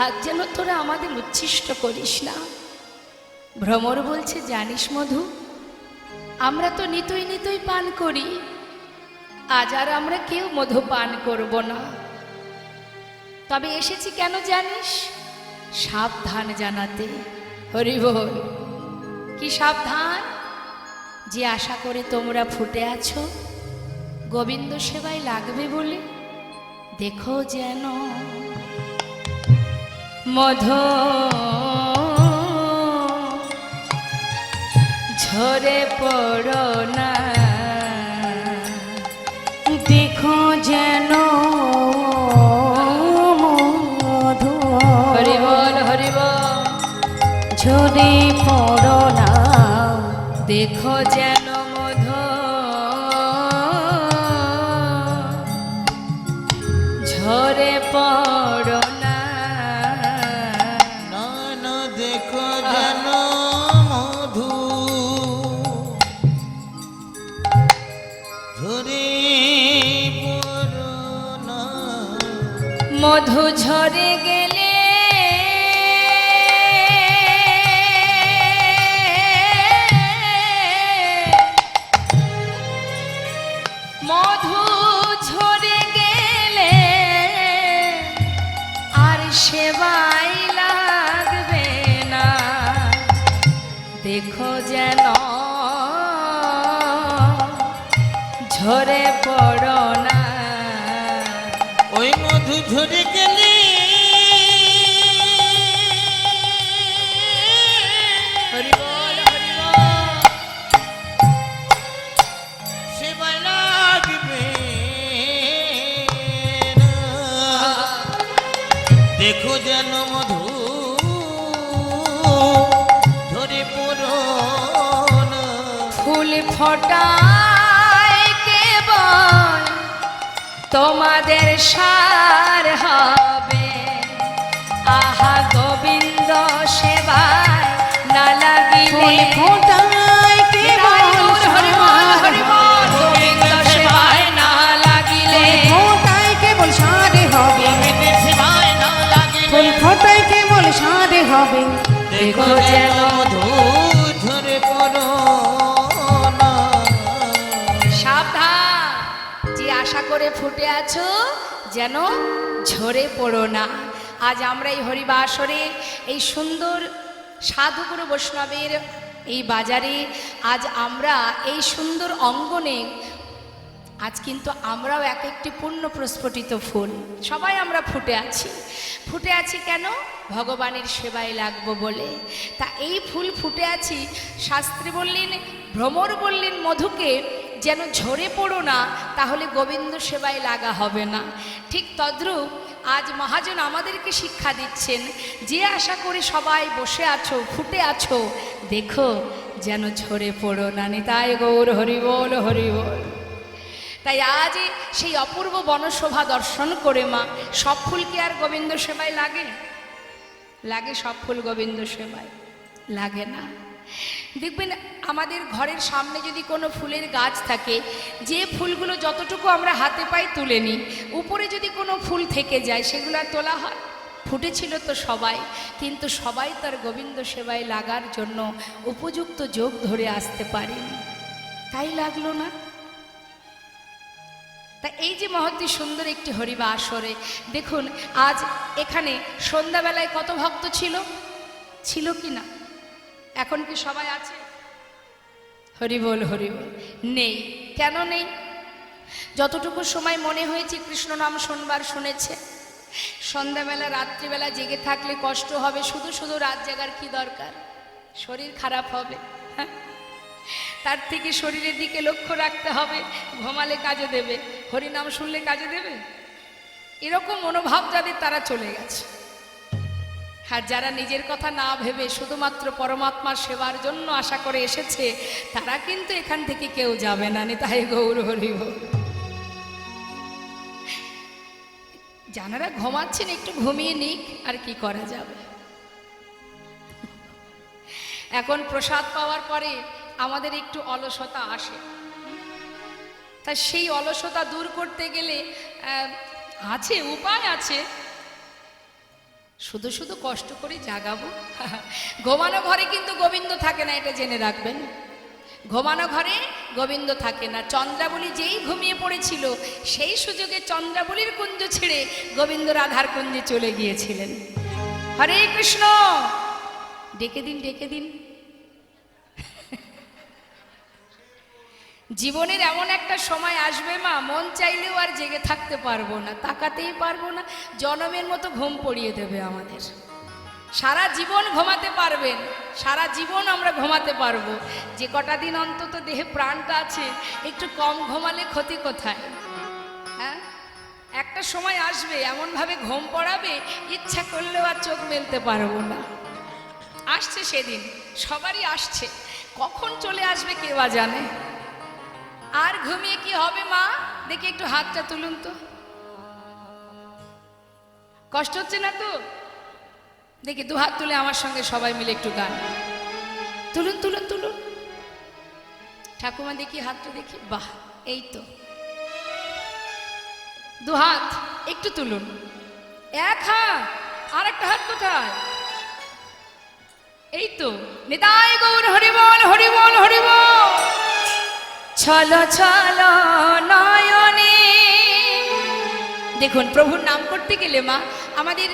আজ যেন তোরা আমাদের উচ্ছিষ্ট করিস না। ভ্রমর বলছে, জানিস মধু, আমরা তো নিতই নিতই পান করি, আজ আর আমরা কেউ মধু পান করব না। তবে এসেছি কেন জানিস? সাবধান জানাতে। হরি বল। কি সাবধান? যে আশা করে তোমরা ফুটে আছো, গোবিন্দ সেবায় লাগবে বলে, দেখো যেন মধু ঝরে পড়ো না, দেখো যেন মধু হরি বল হরি বল, ঝরে পড়ো না, দেখো যেন মধু ঝরে পড়ো না। না না দেখো যেন মধু ঝরে পড়ো না। মধু ঝরে গেলে মধু ঝরে গেলে আর সেবাই লাগবে না, দেখো যেন ঝরে পড়ো না। ওই মধু ঝরে গেলে হরি বল হরি বল। সেবায় লাগবে না। দেখো যেন মধু ঝরে পড়ো না। ফুল ফোটায় কেবল তোমাদের সার হবে, আহা গোবিন্দ সেবায় না লাগিলে, ফুল ফোটায় কেবল হরি বল হরি বল, গোবিন্দ সেবায় না লাগিলে, ফোটায় কেবল সাদে হবে, গোবিন্দের সেবায় না লাগিলে, ফুল ফোটায় কেবল সাদে হবে, দেখো যেন মধু ঝরে পড়ো না। সাবধান, যে আশা করে ফুটে আছো, যেন ঝরে পড়ো না। আজ আমরা এই হরিবাসরে এই সুন্দর সাধুগুরু বৈষ্ণবের এই বাজারে আজ আমরা এই সুন্দর অঙ্গনে আজ কিন্তু আমরাও এক একটি পূর্ণ প্রস্ফুটিত ফুল, সবাই আমরা ফুটে আছি কেন? ভগবানের সেবায় লাগবো বলে। তা এই ফুল ফুটে আছি, শাস্ত্রী বললেন, ভ্রমর বললেন মধুকে যেন ঝরে পড়ো না, তাহলে গোবিন্দ সেবায় লাগা হবে না। ঠিক তদ্রূপ আজ মহাজন আমাদেরকে শিক্ষা দিচ্ছেন, যে আশা করে সবাই বসে আছো, ফুটে আছো, দেখো যেন ঝরে পড়ো না। নিতাই গৌর হরি বল, হরি বল। তাই আজ সেই অপূর্ব বনশোভা দর্শন করে মা, সব ফুল কি আর গোবিন্দ সেবায় লাগে? লাগে সব ফুল গোবিন্দ সেবায়? লাগে না। দেখবেন আমাদের ঘরের সামনে যদি কোনো ফুলের গাছ থাকে, যে ফুলগুলো যতটুকু আমরা হাতে পাই তুলে নিই, উপরে যদি কোনো ফুল থেকে যায় সেগুলো আর তোলা হয়? ফুটেছিল তো সবাই, কিন্তু সবাই তার গোবিন্দ সেবায় লাগার জন্য উপযুক্ত যোগ ধরে আসতে পারেনি, তাই লাগলো না। তা এই যে মহতি সুন্দর একটি হরিবা আসরে দেখুন, আজ এখানে সন্ধ্যাবেলায় কত ভক্ত ছিল কি না? এখন কি সবাই আছে? হরিবোল হরিবোল। নেই। কেন নেই? যতটুকু সময় মনে হয়েছে কৃষ্ণ নাম শোনবার শুনেছে। সন্ধ্যাবেলা রাত্রিবেলা জেগে থাকলে কষ্ট হবে, শুধু শুধু রাত জাগার কি দরকার? শরীর খারাপ হবে। হ্যাঁ, তার থেকে শরীরের দিকে লক্ষ্য রাখতে হবে। ঘুমালে কাজে দেবে, হরিনাম শুনলে কাজে দেবে? এরকম মনোভাব যাদের, তারা চলে গেছে। আর যারা নিজের কথা না ভেবে শুধুমাত্র পরমাত্মার সেবার জন্য আশা করে এসেছে, তারা কিন্তু এখান থেকে কেউ যাবে না। নিতাই গৌর হরি বল। যারা ঘুমাচ্ছেন একটু ঘুমিয়ে নিক, আর কি করা যাবে। এখন প্রসাদ পাওয়ার পরে আমাদের একটু অলসতা আসে, তা সেই অলসতা দূর করতে গেলে আছে, উপায় আছে। শুধু শুধু কষ্ট করে জাগাবো? ঘুমানো ঘরে কিন্তু গোবিন্দ থাকে না, এটা জেনে রাখবেন। ঘুমানো ঘরে গোবিন্দ থাকে না। চন্দ্রাবলী যেই ঘুমিয়ে পড়েছিল, সেই সুযোগে চন্দ্রাবলীর কুঞ্জ ছেড়ে গোবিন্দ রাধার কুঞ্জে চলে গিয়েছিলেন। হরে কৃষ্ণ, ডেকে দিন, ডেকে দিন। জীবনের এমন একটা সময় আসবে মা, মন চাইলেও আর জেগে থাকতে পারবো না, তাকাতেই পারবো না। জনমের মতো ঘুম পড়িয়ে দেবে আমাদের। সারা জীবন ঘুমাতে পারবেন, সারা জীবন আমরা ঘুমাতে পারবো। যে কটা দিন অন্তত দেহে প্রাণটা আছে, একটু কম ঘুমালে ক্ষতি কোথায়? হ্যাঁ, একটা সময় আসবে এমনভাবে ঘুম পড়াবে, ইচ্ছা করলেও আর চোখ মেলতে পারবো না। আসছে সেদিন, সবারই আসছে। কখন চলে আসবে কে বা জানে। আর ঘুমিয়ে কি হবে মা? দেখি একটু হাতটা তুলুন তো। কষ্ট হচ্ছে না তো? দেখি দু হাত তুলে আমার সঙ্গে সবাই মিলে একটু গান তুলুন, তুলুন, তুলুন। ঠাকুমা দেখি হাতটা দেখি। বাহ, এই তো। দু হাত একটু তুলুন। এক হাত, আর একটা হাত কোথায়? এই তো। নিতাই গৌর হরি বল, হরি বল, হরি বল। ছলো ছলো নয়নে। দেখুন, প্রভুর নাম করতে গেলে মা আমাদের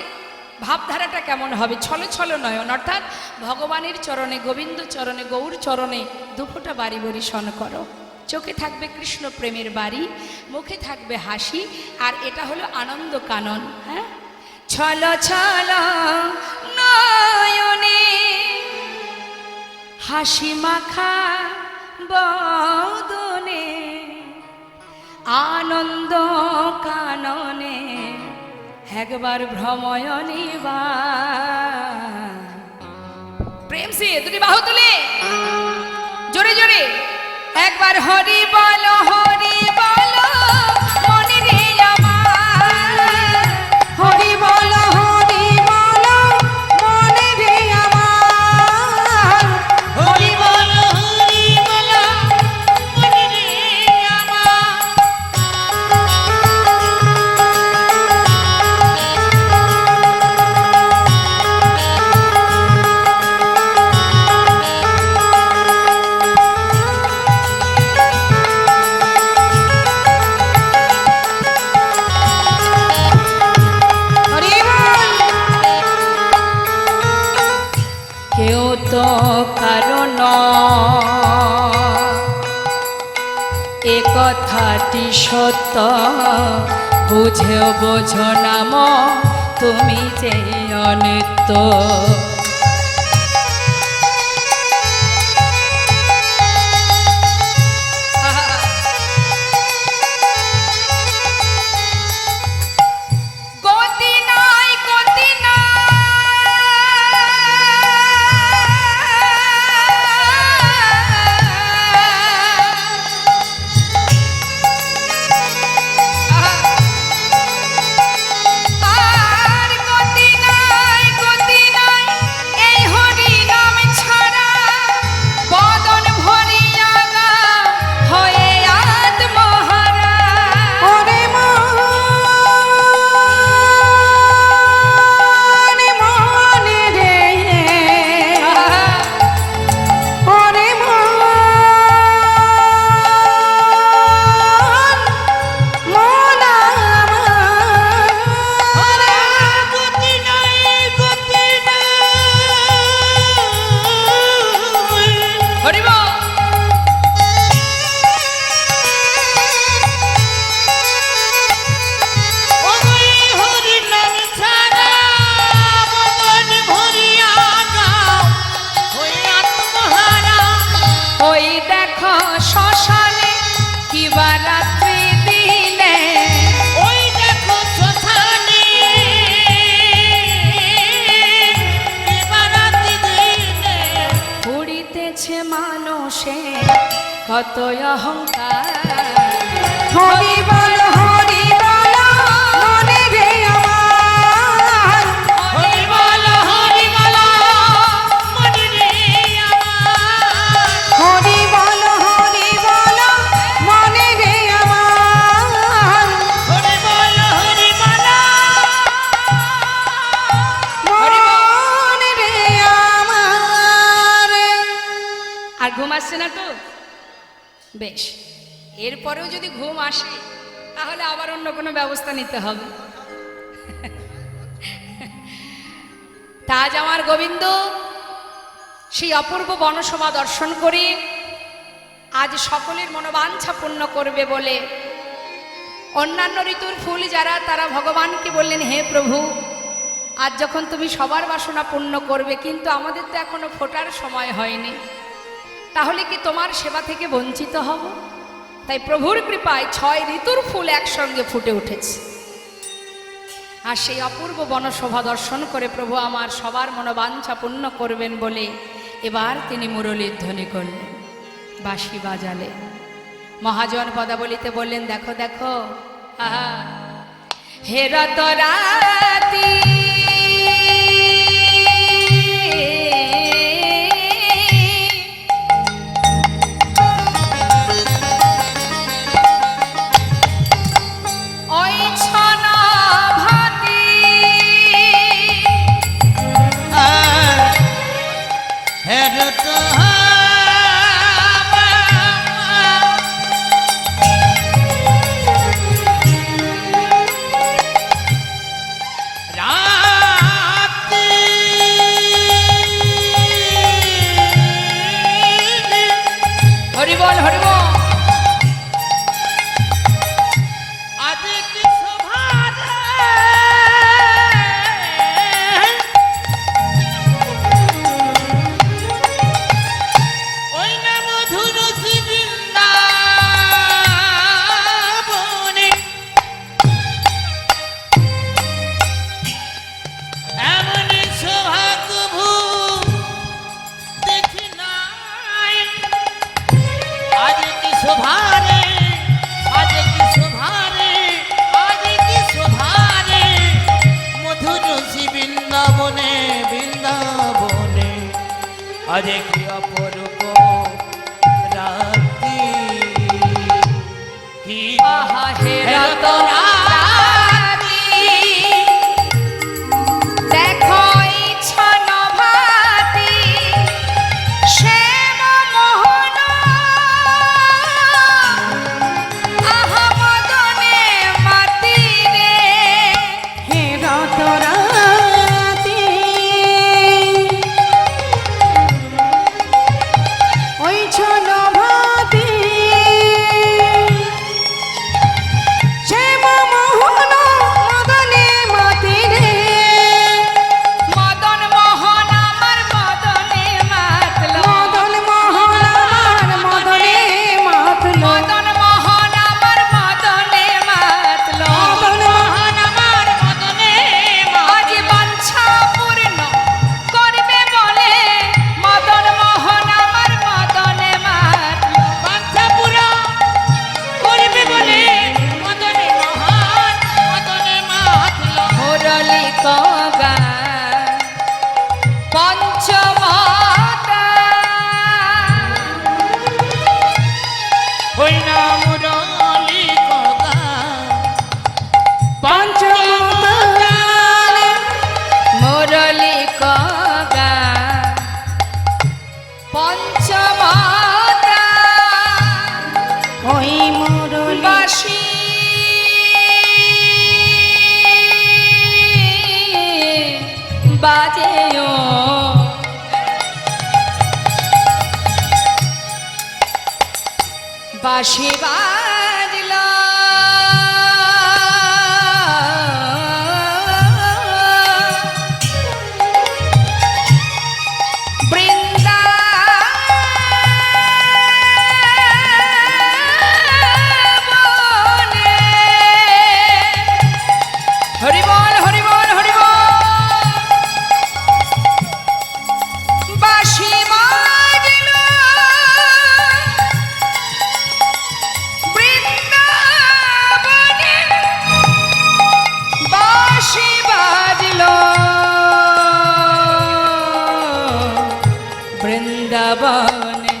ভাবধারাটা কেমন হবে? ছলো ছলো নয়ন, অর্থাৎ ভগবানের চরণে, গোবিন্দ চরণে, গৌর চরণে দুফোঁটা বাড়ি বরিশন করো। চোখে থাকবে কৃষ্ণ প্রেমের বাড়ি, মুখে থাকবে হাসি, আর এটা হলো আনন্দ কানন। হ্যাঁ, ছলো ছলো নয়নে হাসি মাখা বদনে আনন্দ কাননে একবার ভ্রময়নী বা। প্রেম সে দুটি বাহু তুলে জোরে জোরে একবার হরি বলো, হরি বলো মনে রে আমার। হরি বলো, হরি বলো মনে রে আমার। হরি বল, হরি বল, মনে রে আমার। তো কারণ এ কথাটি সত্য বুঝেও বোঝো নাম তুমি যে অনিত্য। কত অহংকার হরি বল মনে রে আমার, হরি বল মনে রে আমার, হরি বল মনে রে আমার, হরি বল মনে রে আমার। আর ঘুম আসছে না তো? বেশ, এরপরেও যদি ঘুম আসে তাহলে আবার অন্য কোনো ব্যবস্থা নিতে হবে। তা আজ আমার গোবিন্দ সেই অপূর্ব বনশোভা দর্শন করে আজ সকলের মনোবাঞ্ছা পূর্ণ করবে বলে অন্যান্য ঋতুর ফুল যারা তারা ভগবানকে বললেন, হে প্রভু, আজ যখন তুমি সবার বাসনা পূর্ণ করবে, কিন্তু আমাদের তো এখনো ফোটার সময় হয়নি, তাহলে কি তোমার সেবা থেকে বঞ্চিত হব? তাই প্রভুর কৃপায় 6 ঋতুর ফুল একসঙ্গে ফুটে উঠেছে। আর সেই অপূর্ব বনশোভা দর্শন করে প্রভু আমার সবার মনোবাঞ্ছা পূর্ণ করবেন বলে এবার তিনি মুরলীর ধ্বনি করলেন, বাঁশি বাজালে মহাজন পদাবলিতে বললেন, দেখো দেখো আহা হে রাতি আরে কি অপরূপ রাত্রি, কি আহা হে রাতি দেখো ইচ্ছন ভাতি শ্যাম মোহন আহা মদনে মাতি রে হে রাতি বাজেও বাঁশি বাজল বৃন্দাবনে হরি বল হরি বল হরি বল বাঁশি বাজল বৃন্দাবনে বাঁশি বাজল বৃন্দাবনে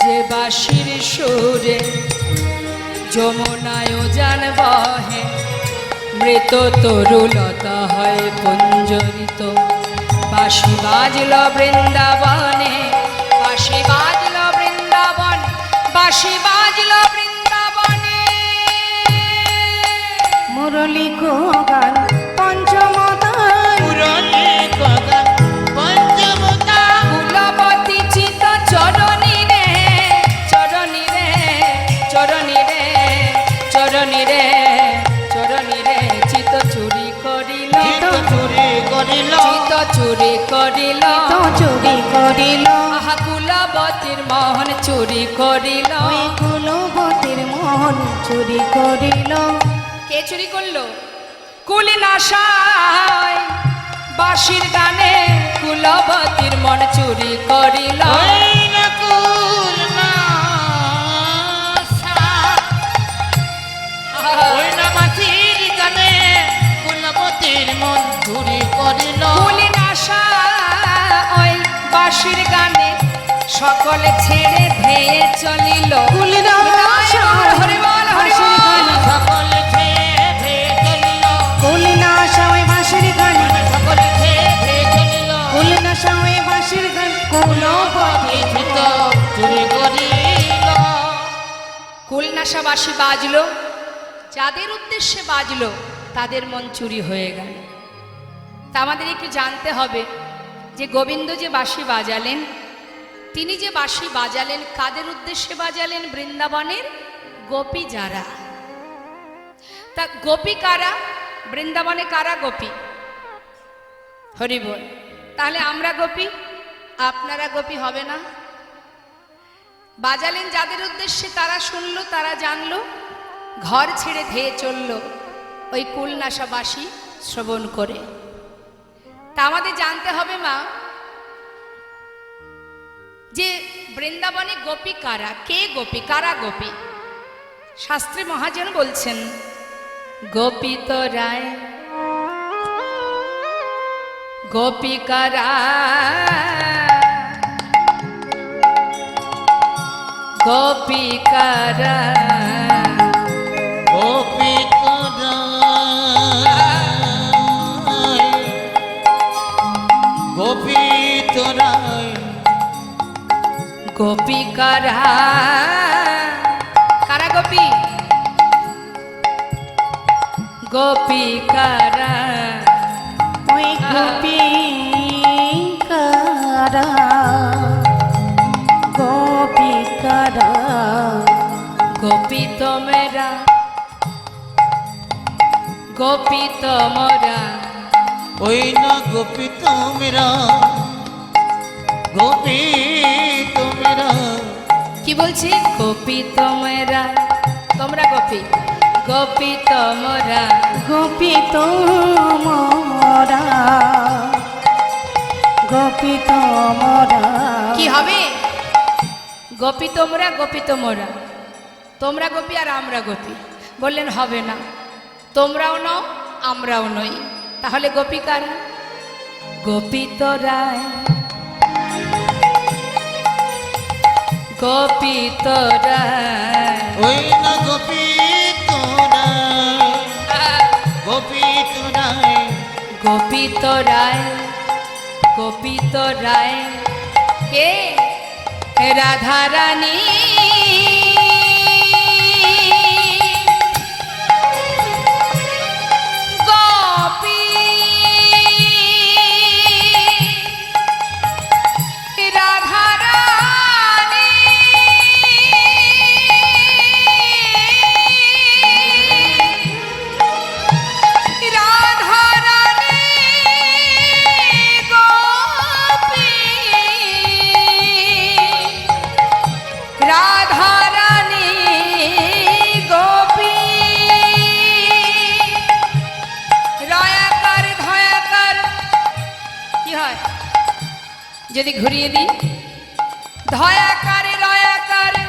যে বাঁশির সুরে যমুনায় উজান বহে মৃত তরুলতা হয় পুঞ্জরিত বাঁশি বাজল বৃন্দাবনে বাঁশি বাজল বৃন্দাবন বাঁশি বাজল বৃন্দাবনে মুরলী গান পঞ্চমতায় মুরলী গান পঞ্চমতা কুলবতী চিত চরণী রে চরণী রে চরণী রে চরণী রে চরণী রে চিত চুরি করিল চিত চুরি করিল চিত চুরি করিল তো চুরি করিল আহা কুলবতীর মোহন চুরি করিল ওই কুলবতীর মোহন চুরি করিল কে চুরি করলো কুলি নাশায় বাঁশির গানে কুলবতীর মন চুরি করিল ওই না কুল না ওই না মাছির গানে কুলবতীর মন চুরি করিল কুলি নাশা ওই বাঁশির গানে সকলে ছেড়ে ধেয়ে চলিল কুলি নাশা হরি বল হরি বাঁশির বল গানে সকলে খেয়ে খেয়ে চলিল কুলি নাশা ওই বাঁশির গানে সকলে খেয়ে খেয়ে চলিল কুলি নাশা ওই বাঁশির গান কুলবতী চিত চুরি করিল কুলনাশা বাঁশি বাজলো যাদের উদ্দেশ্যে বাজলো তাদের মন চুরি হয়ে গেল তা আমাদের একটু জানতে হবে যে গোবিন্দ যে বাঁশি বাজালেন তিনি যে বাঁশি বাজালেন কাদের উদ্দেশ্যে বাজালেন বৃন্দাবনের গোপী যারা তা গোপী কারা বৃন্দাবনে কারা গোপী হরি বল তাহলে আমরা গোপী আপনারা গোপী হবে না বাজালেন যাদের উদ্দেশ্যে তারা শুনলো তারা জানলো ঘর ছেড়ে ধেয়ে চললো ওই কুলনাশা বাঁশি শ্রবণ করে তা আমাদের জানতে হবে মা যে বৃন্দাবনে গোপী কারা কে গোপী কারা গোপী শাস্ত্রে মহাজন বলছেন গোপী তো রায় গোপী কারা গোপী কারা গোপী গোপী তোরাই গোপী কারা কারা গোপী গোপী কারা ওই গোপী কারা গোপী কারা গোপী তোমরা গোপী তোমরা ওই না গোপী তোমরা গোপী তোমরা কি বলছি গোপী তোমরা তোমরা গোপী গোপী তোমরা গোপী তোমরা গোপী তোমরা কি হবে গোপী তোমরা গোপী তোমরা তোমরা গোপী আর আমরা গোপী বললেন হবে না তোমরাও নও আমরাও নই তাহলে গোপী কারা গোপী তোরায় গোপী তোরায় ওই না গোপী তোরাই গোপী তোরাই গোপী তোরায় গোপী তোরায় কে রাধা রানী গোপী যদি ঘুরিয়ে দিই, ধয়াকারে রয়াকারে,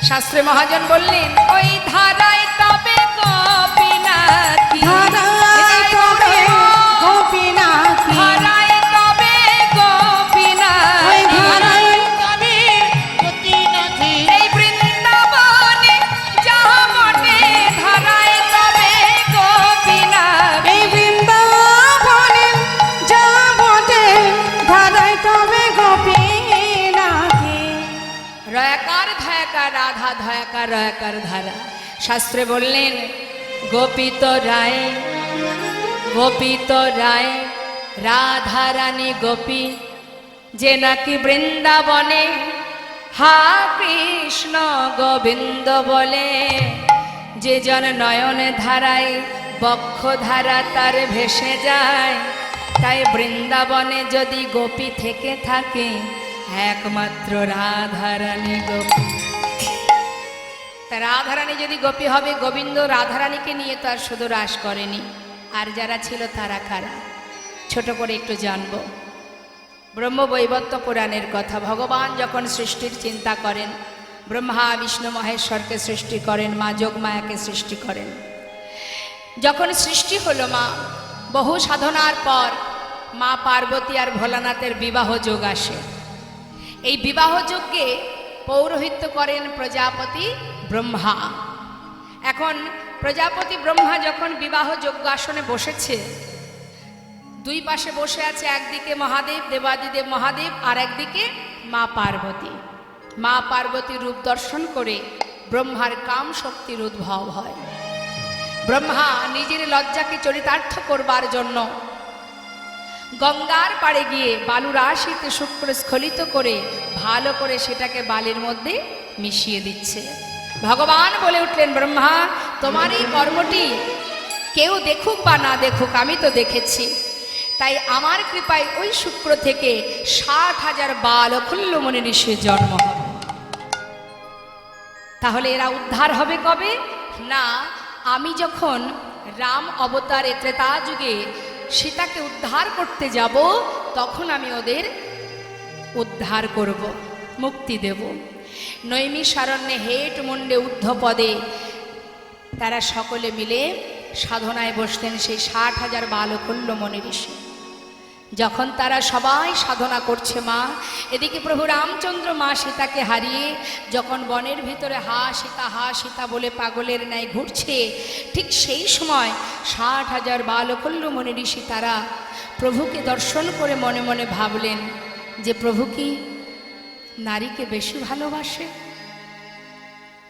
শাস্ত্রে মহাজন বললেন ওই ধারায় তবে গোপীনাথী, ধারায় তবে গোপীনাথী, ধারায় তবে গোপীনাথী, ওই ধারায় তবে গতিনাথী, এই বৃন্দাবনে যাহা বটে ধারায় তবে গোপীনাথী। এই বৃন্দাবনে যা বটে ধারায় তবে গোপীনাথী। রয়াকার ধয়াকার রাধা, ধয়াকার রয়াকার ধারা। শাস্ত্রে বললেন গোপিত রায়, গোপিত রায়, রাধা রানী গোপী, যে নাকি বৃন্দাবনে হা কৃষ্ণ গোবিন্দ বলে, যে জন নয়নে ধারায় বক্ষ ধারা তার ভেসে যায়, তাই বৃন্দাবনে যদি গোপী থেকে থাকে একমাত্র রাধারানী গোপী। তা রাধারানী যদি গোপী হবে, গোবিন্দ রাধারানীকে নিয়ে তো আর শুধু রাস করেনি, আর যারা ছিল তারা কারা, ছোট করে একটু জানব। ব্রহ্মবৈবর্ত পুরাণের কথা। ভগবান যখন সৃষ্টির চিন্তা করেন, ব্রহ্মা বিষ্ণু মহেশ্বরকে সৃষ্টি করেন, মা যোগমায়াকে সৃষ্টি করেন। যখন সৃষ্টি হলো মা, বহু সাধনার পর মা পার্বতী আর ভোলানাথের বিবাহ যোগ আসে। এই বিবাহ যজ্ঞে পৌরোহিত্য করেন প্রজাপতি ব্রহ্মা। এখন প্রজাপতি ব্রহ্মা যখন বিবাহ যজ্ঞ আসনে বসেছে, দুই পাশে বসে আছে, একদিকে মহাদেব দেবাদিদেব মহাদেব, আর একদিকে মা পার্বতী। মা পার্বতীর রূপ দর্শন করে ব্রহ্মার কাম শক্তির উদ্ভব হয়। ব্রহ্মা নিজের লজ্জাকে চরিতার্থ করবার জন্য গঙ্গার পাড়ে গিয়ে বালুরাশিতে শুক্র স্খলিত করে ভালো করে সেটাকে বালির মধ্যে মিশিয়ে দিচ্ছে। ভগবান বলে উঠলেন, ব্রহ্মা তোমার এই কর্মটি কেউ দেখুক বা না দেখুক, আমি তো দেখেছি, তাই আমার কৃপায় ওই শুক্র থেকে 60,000 বালকুল্য মনি ঋষির জন্ম হবে। তাহলে এরা উদ্ধার হবে কবে? না, আমি যখন রাম অবতারে ত্রেতা যুগে সীতাকে উদ্ধার করতে যাব, তখন আমি ওদের উদ্ধার করব, মুক্তি দেব। নৈমিষারণ্যে হেট মুন্ডে ঊর্ধ্বপদে তারা সকলে মিলে সাধনায় বসতেন, সেই 60,000 বালকুল্য মনি ঋষি। যখন তারা সবাই সাধনা করছে মা, এদিকে প্রভু রামচন্দ্র মা সীতাকে হারিয়ে যখন বনের ভিতরে হা সীতা বলে পাগলের ন্যায় ঘুরছে, ঠিক সেই সময় 60,000 বালকুল্য মনি ঋষি তারা প্রভুকে দর্শন করে মনে মনে ভাবলেন যে প্রভু কি নারীকে বেশি ভালোবাসে?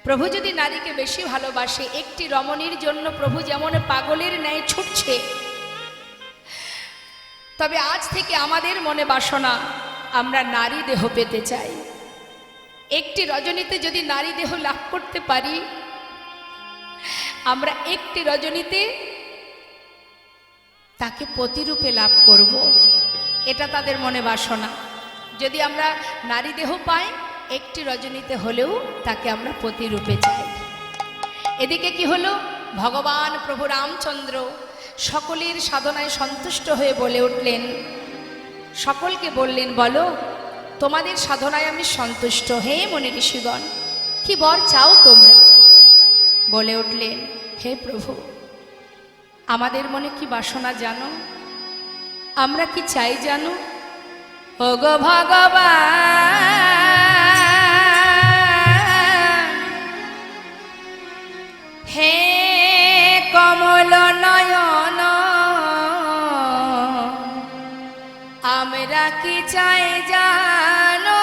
প্রভু যদি নারীকে বেশি ভালোবাসে, একটি রমণীর জন্য প্রভু যেমন পাগলের ন্যায় ছুটছে, তবে আজ থেকে আমাদের মনে বাসনা, আমরা নারী দেহ পেতে চাই। একটি রজনীতে যদি নারী দেহ লাভ করতে পারি, আমরা একটি রজনীতে তাকে পতিরূপে লাভ করব, এটা তাদের মনে বাসনা। যদি আমরা নারী দেহ পাই, একটি রজনীতে হলেও তাকে আমরা পতিরূপে চাই। এদিকে কি হলো, ভগবান প্রভু রামচন্দ্র সকলের সাধনায় সন্তুষ্ট হয়ে বলে উঠলেন, সকলকে বললেন, বলো তোমাদের সাধনায় আমি সন্তুষ্ট, হে মনি ঋষিগণ, কি বর চাও তোমরা? বলে উঠলেন, হে প্রভু, আমাদের মনে কি বাসনা জানো? আমরা কি চাই জানো? ওগো ভগবান, হে কমল নয়ন, আমরা কি চাই জানো?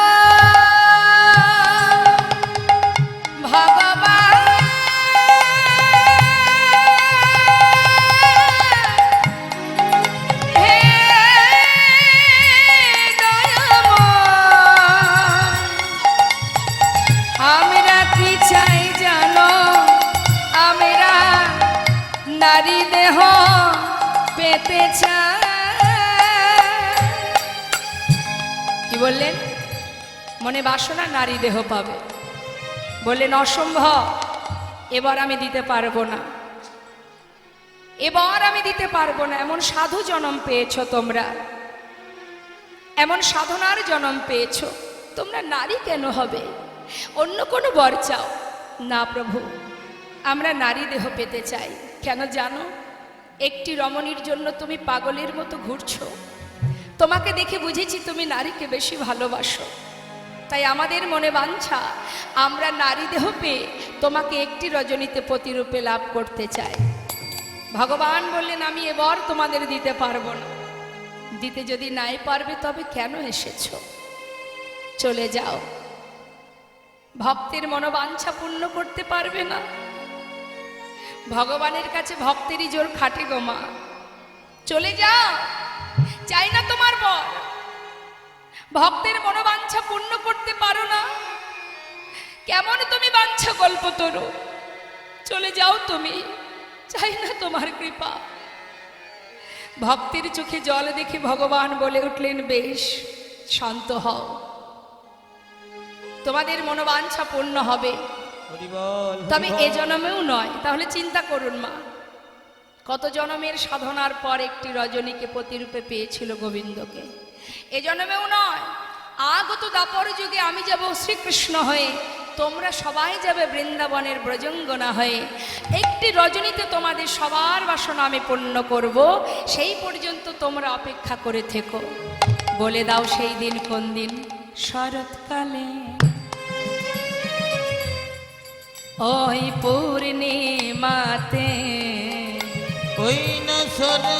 ভগবান, হে দয়াময়, আমরা কি চাই জানো? আমরা নারী দেহ পেতে চাই। কি বললেন? মনে বাসনা নারী দেহ পাবে। বললেন অসম্ভব, এবার আমি দিতে পারবো না, এবার আমি দিতে পারবো না। এমন সাধু জনম পেয়েছ তোমরা, এমন সাধনার জন্ম পেয়েছ, তোমরা নারী কেন হবে? অন্য কোনো বর চাও? না প্রভু, আমরা নারী দেহ পেতে চাই। কেন জানো? একটি রমণীর জন্য তুমি পাগলের মতো ঘুরছো। তোমাকে দেখে বুঝেছি তুমি নারীকে বেশি ভালোবাসো। তাই আমাদের মনে বাঞ্ছা, আমরা নারী দেহ পেয়ে তোমাকে একটি রজনীতে প্রতিরূপে লাভ করতে চাই। ভগবান বললেন, আমি এবার তোমাদের দিতে পারবো না। দিতে যদি নাই পারবে তবে কেন এসেছো? চলে যাও। ভক্তের মনোবাঞ্ছা পূর্ণ করতে পারবে না। ভগবানের কাছে ভক্তেরই জোর খাটে গো মা। চলে যাও, চাই না তোমার বর। ভক্তের মনোবাঞ্ছা পূর্ণ করতে পারো না, কেমন তুমি বাঞ্ছা কল্পতরু। চলে যাও তুমি, চাই না তোমার কৃপা। ভক্তের চোখে জল দেখে ভগবান বলে উঠলেন, বেশ, শান্ত হও, তোমাদের মনোবাঞ্ছা পূর্ণ হবে, তবে এ জন্মেও নয়। তাহলে চিন্তা করুন মা, কত জন্মের সাধনার পর একটি রজনীকে প্রতিরূপে পেয়েছিল গোবিন্দকে। এ জন্মেও নয়, আগত দাপর যুগে আমি যাব শ্রীকৃষ্ণ হয়ে, তোমরা সবাই যাবে বৃন্দাবনের ব্রজঙ্গনা হয়ে। একটি রজনীতে তোমাদের সবার বাসনা আমি পূর্ণ করব, সেই পর্যন্ত তোমরা অপেক্ষা করে থেকো। বলে দাও সেই দিন কোন দিন? শরৎকালে ওই পূর্ণিমাতে, ওই না সরকালে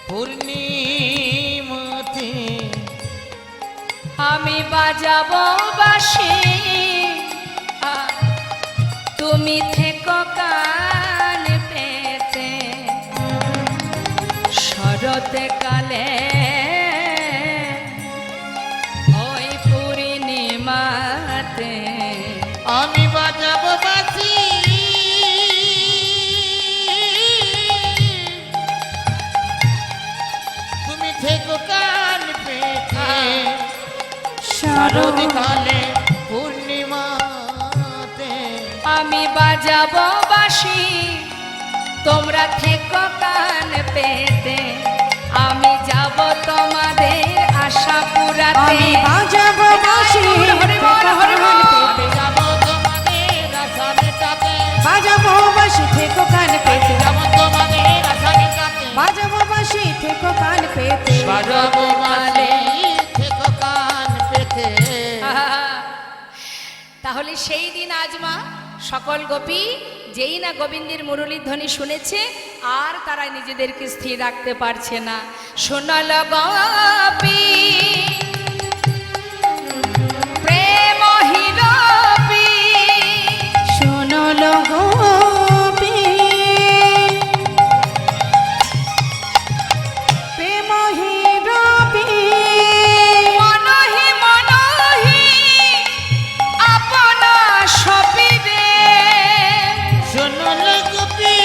পূর্ণিমাতে আমি বাজাবো বাঁশি, তুমি থেকো কান পেতে। শরৎকালে ওই পূর্ণিমাতে আমি বাজাবো বাঁশি, তুমি থেকো কান পেতে। শরৎকালে পূর্ণিমাতে আমি বাজাবো বাঁশি, তোমরা থেকো কান পেতে। আমি যাব তোমাদের আশা পুরাতে। আমি বাজাবো বাঁশি, হরি বল, হরি বল। আমি যাবো তোমাদের আশা মেটাতে। বাজাবো বাঁশি থেকো কান পেতে। যাবো তোমাদের আশা মেটাতে। বাজাবো বাঁশি থেকো কান পেতে। বাজাবো বাঁশি থেকো কান পেতে। তাহলে সেই দিন আজ মা, সকল গোপী যেই না গোবিন্দের মুরলীর ধ্বনি শুনেছে, আর তারা নিজেদেরকে স্থির রাখতে পারছে না। শোনাল গোপী প্রেম হিরবি, শোনল গোপী প্রেম হিরবি, মনহি মনহি আপনা সপিবে। শোনল গোপী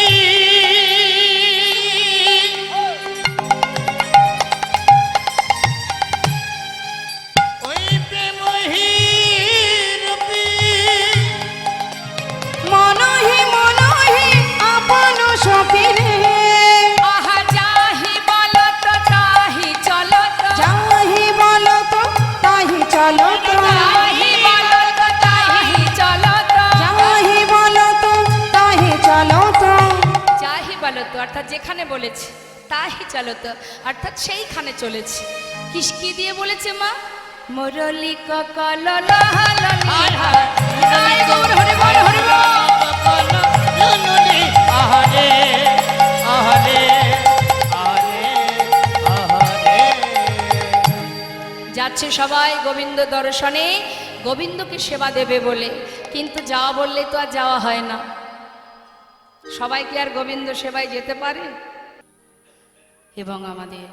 ওই প্রেমহীরূপী মনহি মনহি আপন সপিরে। আহা যাহি বলত তাহি চলত, যাহি বলো তো তাহি চলো তো। যাহি বলত তাহি চলত। যাহি বলো তো তাহি চলো তো। যাহি বলত অর্থাৎ যেখানে বলেছে, তাহি চলত অর্থাৎ সেইখানে চলেছে। কি দিয়ে বলেছে মা? মুরলী ককল লহলনি হায়, জয় গৌর হরি বল, হরি বল। জননী আহারে আহারে আহারে আহারে। যাচ্ছে সবাই গোবিন্দ দর্শনে, গোবিন্দকে সেবা দেবে বলে, কিন্তু যাওয়া বললে তো আর যাওয়া হয় না। সবাই কি আর গোবিন্দ সেবায় যেতে পারে? এবং আমাদের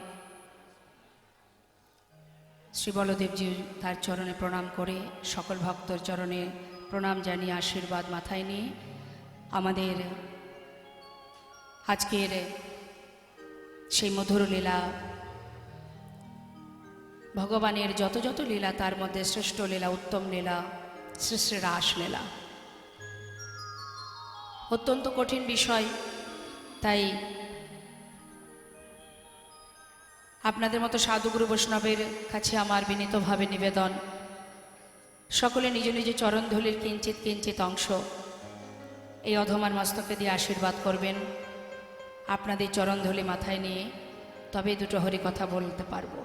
শ্রী বলদেবজি তার চরণে প্রণাম করে, সকল ভক্তর চরণে প্রণাম জানিয়ে আশীর্বাদ মাথায় নিয়ে আমাদের আজকের সেই মধুর লীলা, ভগবানের যত যত লীলা তার মধ্যে শ্রেষ্ঠ লীলা, উত্তম লীলা শ্রী শ্রী রাসলীলা। অত্যন্ত কঠিন বিষয়। তাই আপনাদের মতো সাধুগুরু বৈষ্ণবের কাছে আমার বিনীতভাবে নিবেদন, সকলে নিজ নিজ চরণধূলির কিঞ্চিত কিঞ্চিত অংশ এই অধমার মস্তকে দিয়ে আশীর্বাদ করবেন। আপনাদের চরণধূলি মাথায় নিয়ে তবে দুটো হরি কথা বলতে পারবো।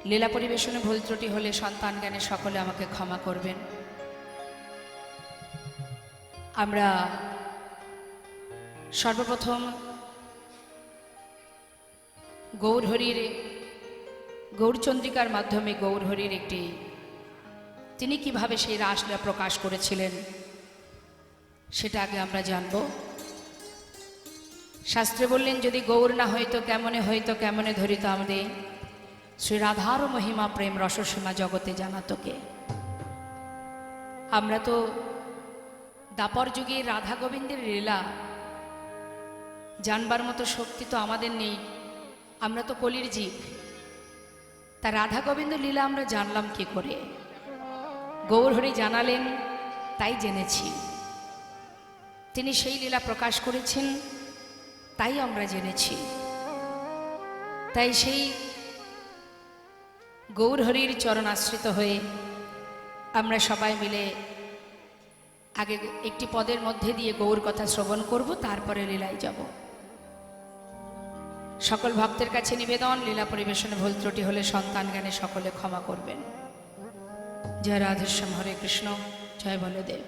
লীলা পরিবেশনে ভুল ত্রুটি হলে সন্তান জ্ঞানে সকলে আমাকে ক্ষমা করবেন। আমরা সর্বপ্রথম গৌরচন্দ্রিকার মাধ্যমে গৌরহরির তিনি কিভাবে সেই রাসলীলা প্রকাশ করেছিলেন সেটা আগে আমরা জানব। শাস্ত্রে বললেন, যদি গৌর না হইতো কেমনে ধরিত আমাদের শ্রী রাধার মহিমা প্রেম রসসীমা জগতে জানাতোকে। আমরা তো দাপর যুগে রাধা গোবিন্দের লীলা জানবার মতো শক্তি তো আমাদের নেই, আমরা তো কলির জীব। তা রাধা গোবিন্দ লীলা আমরা জানলাম কি করে? গৌরহরি জানালেন, তাই জেনেছি। তিনি সেই লীলা প্রকাশ করেছেন, তাই আমরা জেনেছি। তাই সেই গৌরহরির চরণ আশ্রিত হয়ে আমরা সবাই মিলে আগে একটি পদের মধ্যে দিয়ে গৌর কথা শ্রবণ করব, তারপরে লীলায় যাব। সকল ভক্তের কাছে নিবেদন, লীলা পরিবেশনে ভুল ত্রুটি হলে সন্তান জ্ঞানে সকলে ক্ষমা করবেন। জয় রাধেশ্যাম, হরে কৃষ্ণ, জয় বলদেব।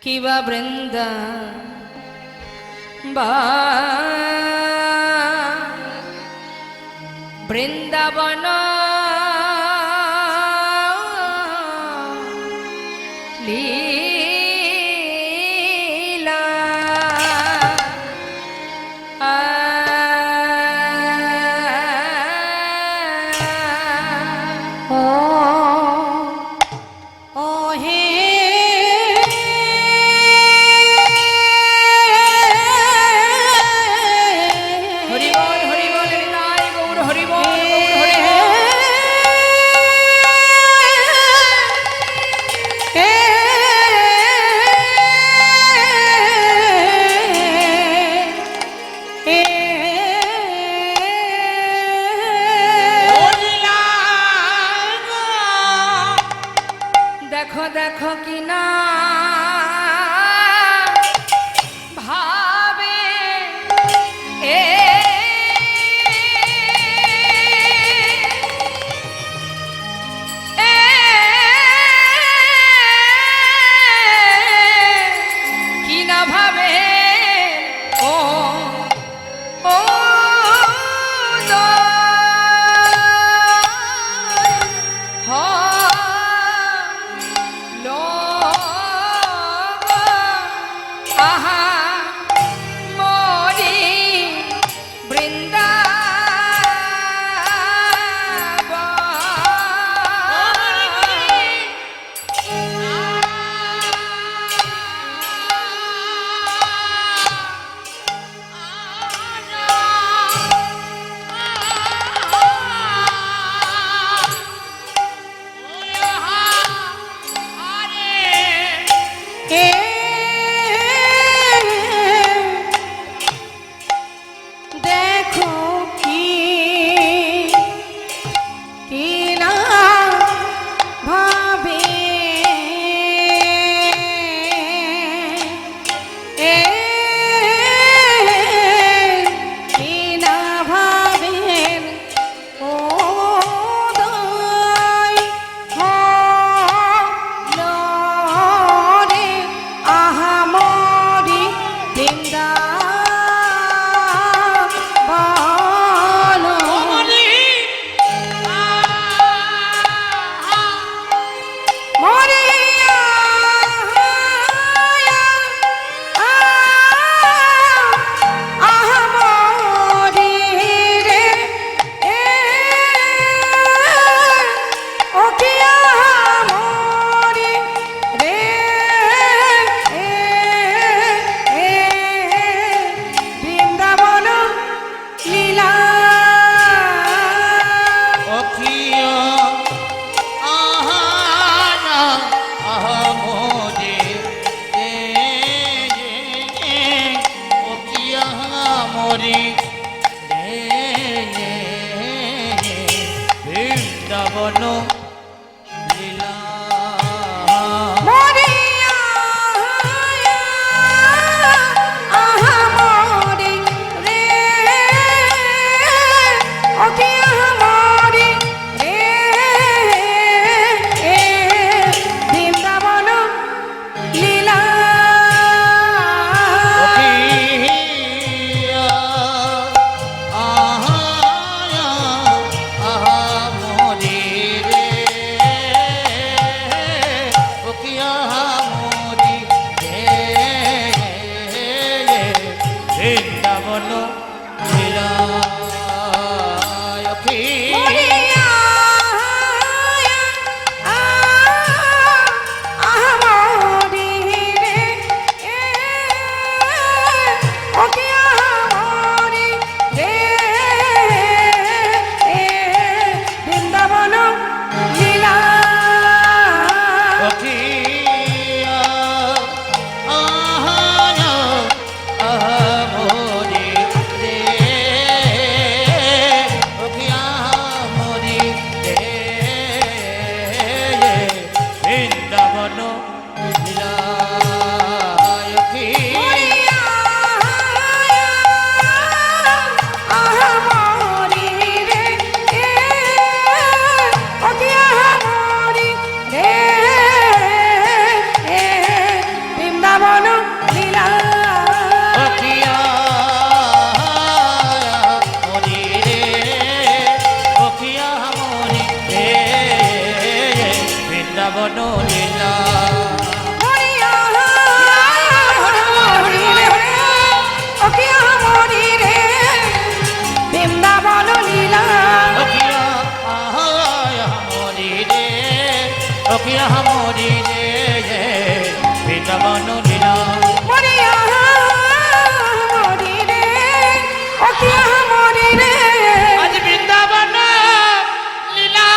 কিবা বৃন্দা বৃন্দাবন লীলা ও হে হরি বল হৃদয় গৌর হরি বল গৌর হরি বল। দেখো দেখো কি না ভাবে এ কি না ভাবে ও ও আহা মরি দেখো কি না ভাবে কি না ভাবে ও দয় হলো রে আহা মরি বৃন্দা বলো বৃন্দাবন লীলা মরিয়া আহা মরি রে ওকে আহা মরি রে বৃন্দাবন লীলা মরিয়া আহা মরি রে ওকে আহা মরি রে বৃন্দাবন লীলা মরিয়া আহা মরি রে ওকে আহা মরি রে বৃন্দাবন লীলা বৃন্দাবন লীলা মরিয়া মরি রে ওকে আহা মরি রে বৃন্দাবন লীলা বৃন্দাবন লীলা মরিয়া মরি রে ওকে আহা মরি রে আজ বৃন্দাবন লীলা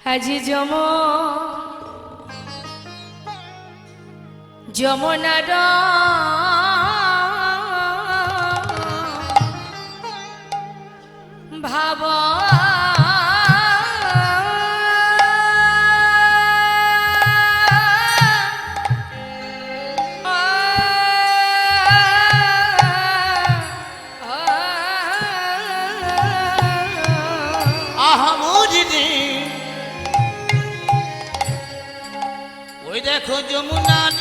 আজি যমুনার ভাব আহামরিনি ওই দেখো যমুনার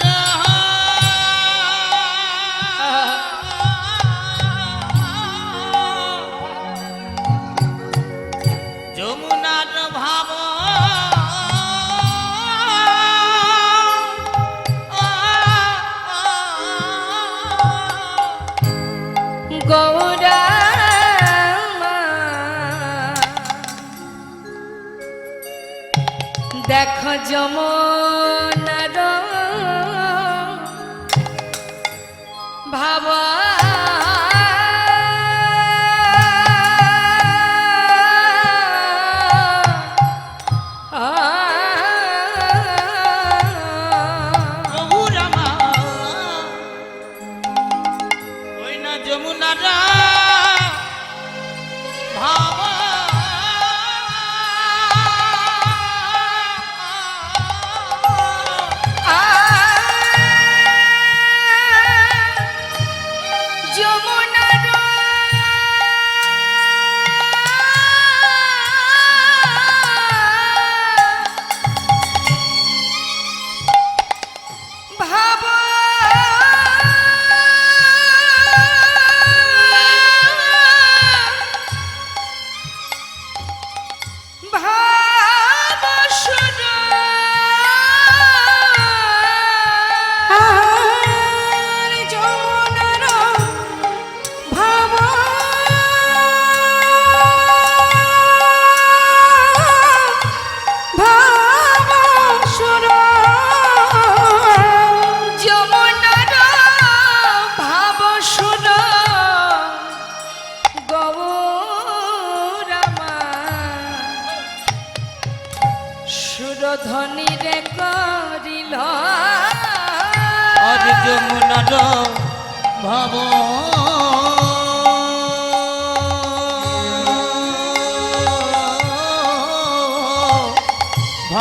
যমুনার ভাব গৌরা দেখো যমুনার ভাব রঘুরামা ওই না যমুনার ভাব যমুনার ভাব ভাব আর যমুনার ভাব ভাব সুর যমুনার ভাব শুন গৌরামা সুরধ্বনি রে করিল আজ যমুনার ভাব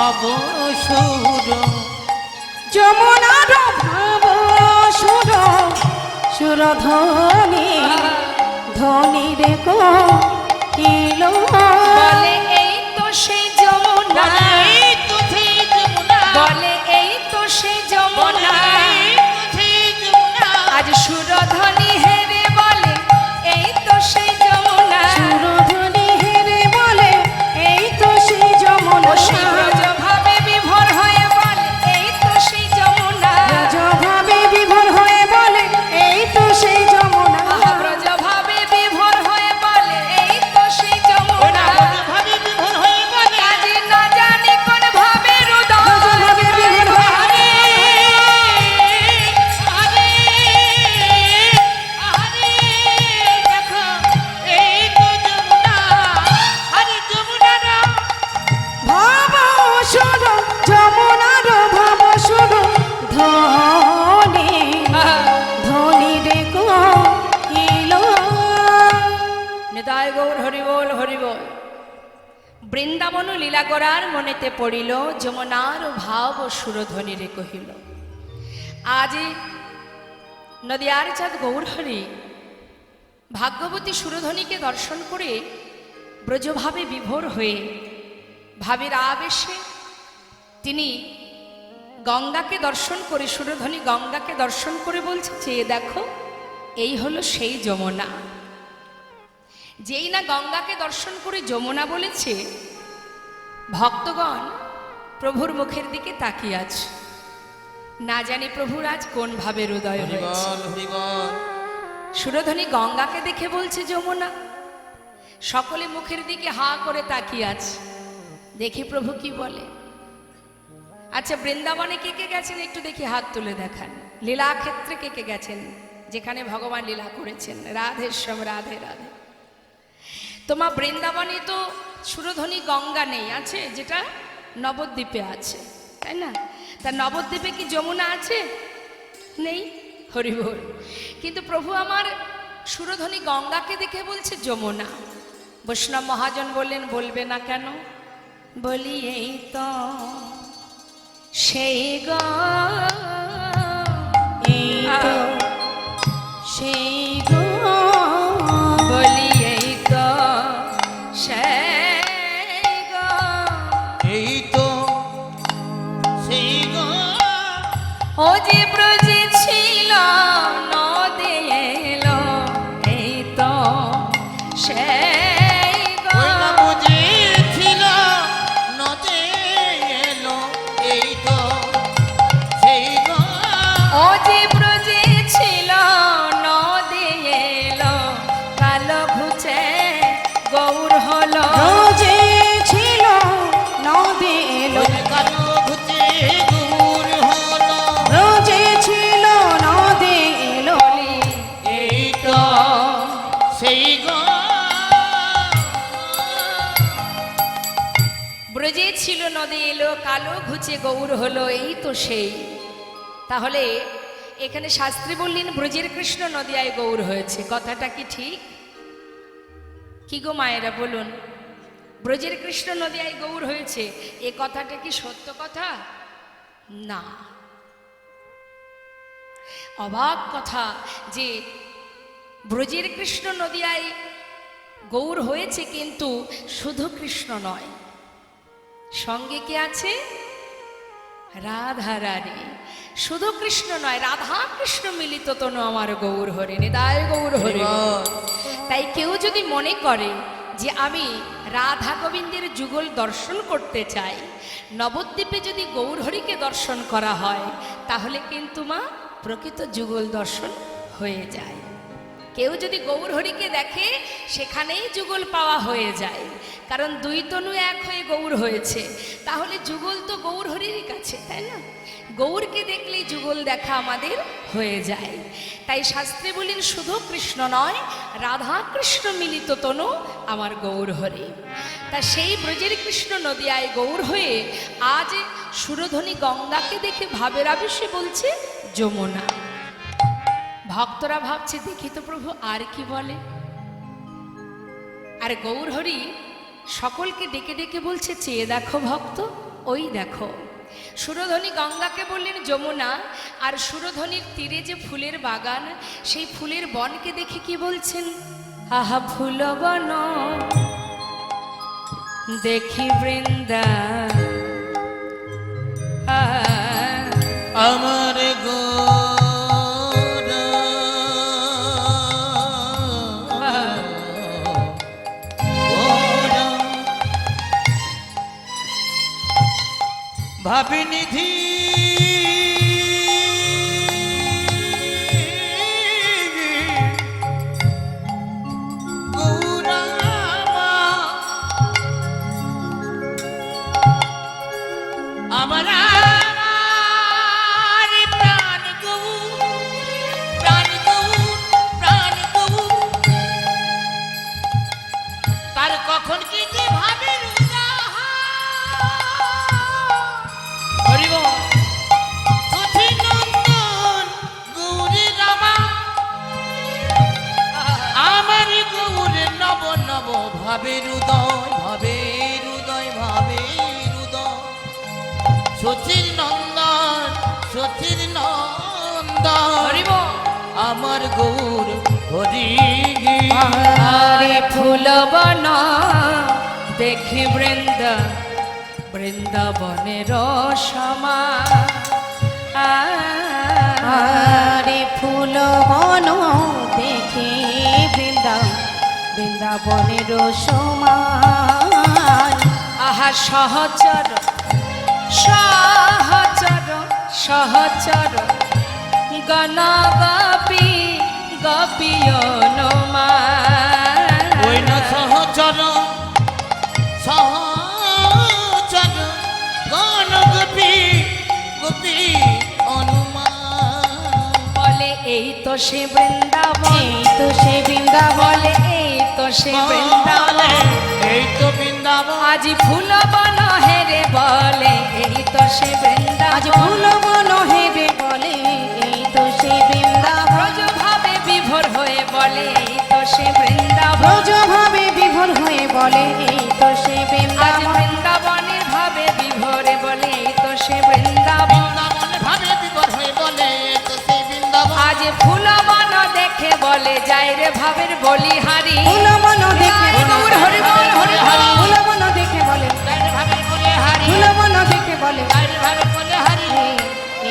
ভাব সুর যমুনার ভাব সুর সুরধ্বনি ধ্বনি রে কোকিল বলে এই তো সেই যমুনা, এই তো সেই যমুনা, বলে এই তো সেই যমুনা, এই তো সেই যমুনা, আজ সুরধ্বনি হেরে বলে এই তো সেই যমুনা। সুরধ্বনি হেরে বলে এই তো সেই যমুনা ও সেই ব্রজভাবে বিভোর হয়ে বলে এই তো সেই যমুনা। ব্রজভাবে বিভোর হয়ে বলে এই তো সেই যমুনা আহা, ব্রজভাবে বিভোর হয়ে বলে এই তো সেই যমুনা। ভাবে বিভোর হয়ে বলে আজ না জানি কোন ভাবে হৃদয় ব্রজভাবে বিভোর হয়ে আরে আরে আরে দেখো এই তো যমুনা, আরে যমুনা না ভাব সুর যমুনার ভাব সুর ধ্বনি ধ্বনি রে কোকিল নিতাই গৌর হরিবোল হরিবোল। বৃন্দাবন লীলা করার মনেতে পড়িল যমুনার ভাব ও সুরধ্বনি রে কহিল। আজ নদিয়ার চাঁদ গৌর হরি ভাগ্যবতী সুরধ্বনিকে দর্শন করে ব্রজভাবে বিভোর হয়ে ভাবের আবেশে তিনি গঙ্গাকে দর্শন করে, সুরধ্বনি গঙ্গাকে দর্শন করে বলছে চেয়ে দেখো এই হলো সেই যমুনা। যেই না গঙ্গাকে দর্শন করে যমুনা বলেছে, ভক্তগণ প্রভুর মুখের দিকে তাকিয়ে আছে। না জানি প্রভুর আজ কোন ভাবে হৃদয় হয়েছে। হরিবল হরিবল সুরধ্বনি গঙ্গাকে দেখে বলছে যমুনা, সকলে মুখের দিকে হা করে তাকিয়ে আছে। দেখি প্রভু কি বলে। আচ্ছা, বৃন্দাবনে কে কে গেছেন একটু দেখি হাত তুলে দেখান। লীলা ক্ষেত্রে কে কে গেছেন যেখানে ভগবান লীলা করেছেন? রাধেশ্যাম রাধে রাধে। তোমার বৃন্দাবনে তো সুরধ্বনি গঙ্গা নেই, আছে যেটা নবদ্বীপে আছে, তাই না? তা নবদ্বীপে কি যমুনা আছে? নেই। হরিবোল। কিন্তু প্রভু আমার সুরধ্বনি গঙ্গাকে দেখে বলছে যমুনা। বৈষ্ণব মহাজন বললেন বলবে না কেন? বলি এই তো সেই এই তো সেই গো বলি এই তো সেই এই তো সেই গো ও যে ব্রজে ছিল নদে এলো এই তো সেই ওই না বুঝেছিল নদে এলো এই তো সেই গো ও যে ব্রজে ছিল নদে এলো কালো ঘুচে গৌর হলো। রোজে ছিল নদে এলো ওই কালো ঘুচে দূর হলো রোজে ছিল নদে এলো এই তো সেই গো ব্রজে ছিল নদে এলো কালো ঘুচে গৌর হলো এই তো সেই। তাহলে এখানে শাস্ত্রী বললেন ব্রজের কৃষ্ণ নদিয়ায় গৌর হয়েছে, কথাটা কি ঠিক? কি গো মায়েরা বলুন, ব্রজের কৃষ্ণ নদিয়ায় গৌর হয়েছে, এ কথাটা কি সত্য কথা? না, অবাক কথা যে ব্রজের কৃষ্ণ নদিয়ায় গৌর হয়েছে, কিন্তু শুধু কৃষ্ণ নয়, সঙ্গে কে আছে? রাধা রানী। শুধু কৃষ্ণ নয়, রাধা কৃষ্ণ মিলিত তনু আমার গৌর হরি, নিতাই গৌর হরি। তাই কেউ যদি মনে করে যে আমি রাধা গোবিন্দের যুগল দর্শন করতে চাই, নবদ্বীপে যদি গৌরহরিকে দর্শন করা হয়, তাহলে কিন্তু মা প্রকৃত যুগল দর্শন হয়ে যায়। কেউ যদি গৌরহরিকে দেখে সেখানেই যুগল পাওয়া হয়ে যায়, কারণ দুই তনু এক হয়ে গৌর হয়েছে, তাহলে যুগল তো গৌরহরির কাছে, তাই না? গৌরকে দেখলেই যুগল দেখা আমাদের হয়ে যায়। তাই শাস্ত্রে বলেন শুধু কৃষ্ণ নয়, রাধা কৃষ্ণ মিলিত তনু আমার গৌর হরি। তা সেই ব্রজের কৃষ্ণ নদিয়ায় গৌর হয়ে আজ সুরধ্বনি গঙ্গাকে দেখে ভাবের আবেশে বলছে যমুনা। ভক্তরা ভাবছে দেখি তো প্রভু আর কি বলে। আর গৌর হরি সকলকে ডেকে ডেকে বলছে চেয়ে দেখো ভক্ত ওই দেখো সুরধনী গঙ্গাকে বললেন যমুনা, আর সুরধনীর তীরে যে ফুলের বাগান, সেই ফুলের বনকে দেখে কি বলছেন? আহা ফুল বন দেখি বৃন্দা আমার ভাবি নিধি আমার প্রাণ তার কখন কি যে ভাবে ভাবে সচির নন্দন আমার গৌর হরি আরে ফুল বন দেখি বৃন্দা বৃন্দাবনের সমা আরে ফুল বন দেখে বৃন্দাবনের সমান। আহা সহচর সহচর সহচর গণ গোপিয়নমা ওই না সহচর গণ গোপী অনুমান বলে এই তো সে বৃন্দাবন, এই তো সে বৃন্দাবন, বলে এই তো সে বৃন্দাবন, এই তো বৃন্দাবন আজি ফুল বন হেরে বলে এই তো সে বৃন্দাবন, আজ ফুল বন হেরে বলে এই তো সে বৃন্দাবন, ব্রজ ভাবে বিভোর হয়ে বলে এই তো সে বৃন্দাবন, ব্রজ ভাবে বিভোর হয়ে বলে এই তো সে আজ বৃন্দাবন, বৃন্দাবনের ভাবে বিভোরে বলে এই তো সে বৃন্দাবন, ভাবে বিভোর হয়ে বলে এই তো সেই বৃন্দাবন আজ ফুল বন দেখে বলে যাই রে ভাবের বলিহারি, ফুল বন দেখে গৌর হরি বল হরি হরি, ফুল বন দেখে বলে ভাবে বলে হারি ফুল বন দেখে বলে ভাবে বলে হারি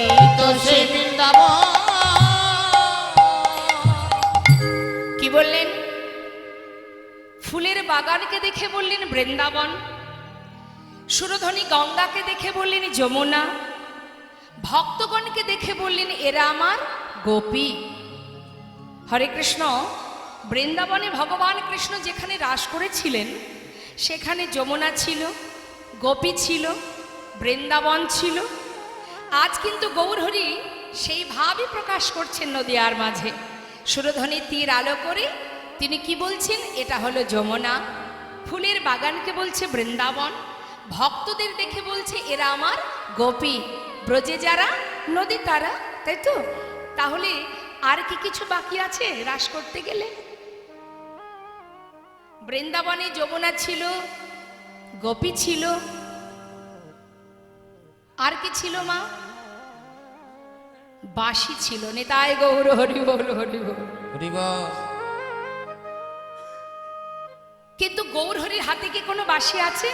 এই তো সেই বৃন্দাবন কি বললেন? ফুলের বাগানকে দেখে বললেন বৃন্দাবন, সুরধনী গঙ্গাকে দেখে বললেন যমুনা, ভক্তগণকে দেখে বললেন এরা আমার গোপী। হরে কৃষ্ণ। বৃন্দাবনে ভগবান কৃষ্ণ যেখানে রাস করেছিলেন সেখানে যমুনা ছিল, গোপী ছিল, বৃন্দাবন ছিল। আজ কিন্তু গৌরহরি সেই ভাবই প্রকাশ করছেন নদিয়ার মাঝে। সুরধনী তীর আলো করে তিনি কি বলছেন? এটা হলো যমুনা। ফুলের বাগানকে বলছে বৃন্দাবন, ভক্তদের দেখে বলছে এরা আমার গোপী, ব্রজে যারা নদী তারা, তাই তো? তাহলে আর কি কিছু বাকি আছে রাস করতে গেলে? বৃন্দাবনে যমুনা ছিল, গোপী ছিল, আর কি ছিল মা? বাঁশি ছিল। নেতায় গৌর হরি বল হরি বল। কিন্তু গৌরহরির হাতে কি কোনো বাঁশি আছে?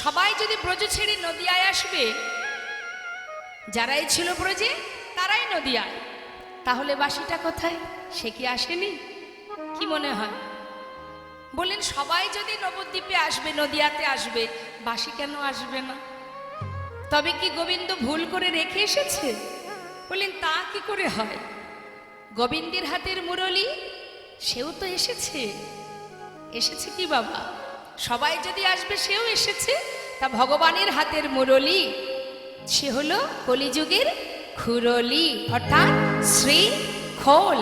সবাই যদি ব্রজ ছেড়ে নদিয়ায় আসবে, যারাই ছিল ব্রজে তারাই নদিয়ায়, তাহলে বাঁশিটা কোথায়? সে কি আসেনি? কি মনে হয়? বলেন সবাই যদি নবদ্বীপে আসবে, নদিয়াতে আসবে, বাঁশি কেন আসবে না? তবে কি গোবিন্দ ভুল করে রেখে এসেছে? বলেন তা কি করে হয়? গোবিন্দের হাতের মুরলী সেও তো এসেছে। এসেছে কি বাবা? সবাই যদি আসবে সেও এসেছে। তা ভগবানের হাতের মুরলী সে হলো কলিযুগের খুরলি, অর্থাৎ শ্রী খোল।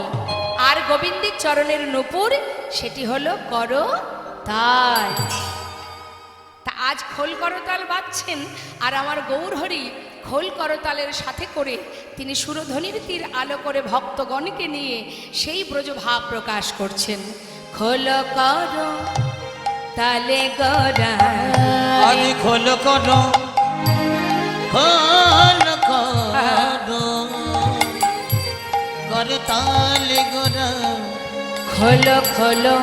আর গোবিন্দের চরণের নূপুর সেটি হলো করতাল। তা আজ খোল করতাল বাজছেন, আর আমার গৌরহরি খোল করতালের সাথে করে তিনি সুরধ্বনির তীর আলো করে ভক্তগণকে নিয়ে সেই ব্রজভাব প্রকাশ করছেন। খোল কর তালে গোরা আজ খোল করো খোল করো করে তালে গোরা খোলো খোলো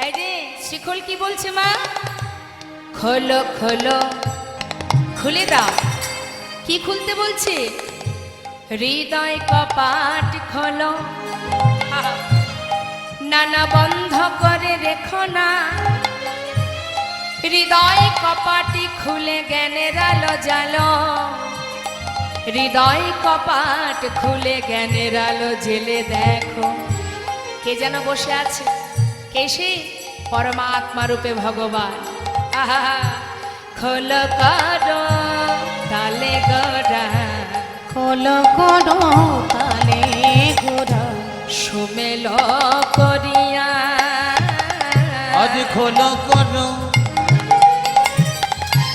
এই রে শিখল কি বলছে মা খোলো খোলো খুলে দাও কি খুলতে বলছে হৃদয় কপাট খোলো নানা বন্ধ করে রেখো না হৃদয় কপাটি খুলে জ্ঞানের আলো জ্বালো হৃদয় কপাট খুলে জ্ঞানের আলো জেলে দেখো কে যেন বসে আছে কে সে পরমাত্মা রূপে ভগবান আহা খোলো করো তালে গোরা খোলো করো তালে গোরা সুমেল করিয়া আজ খোল করো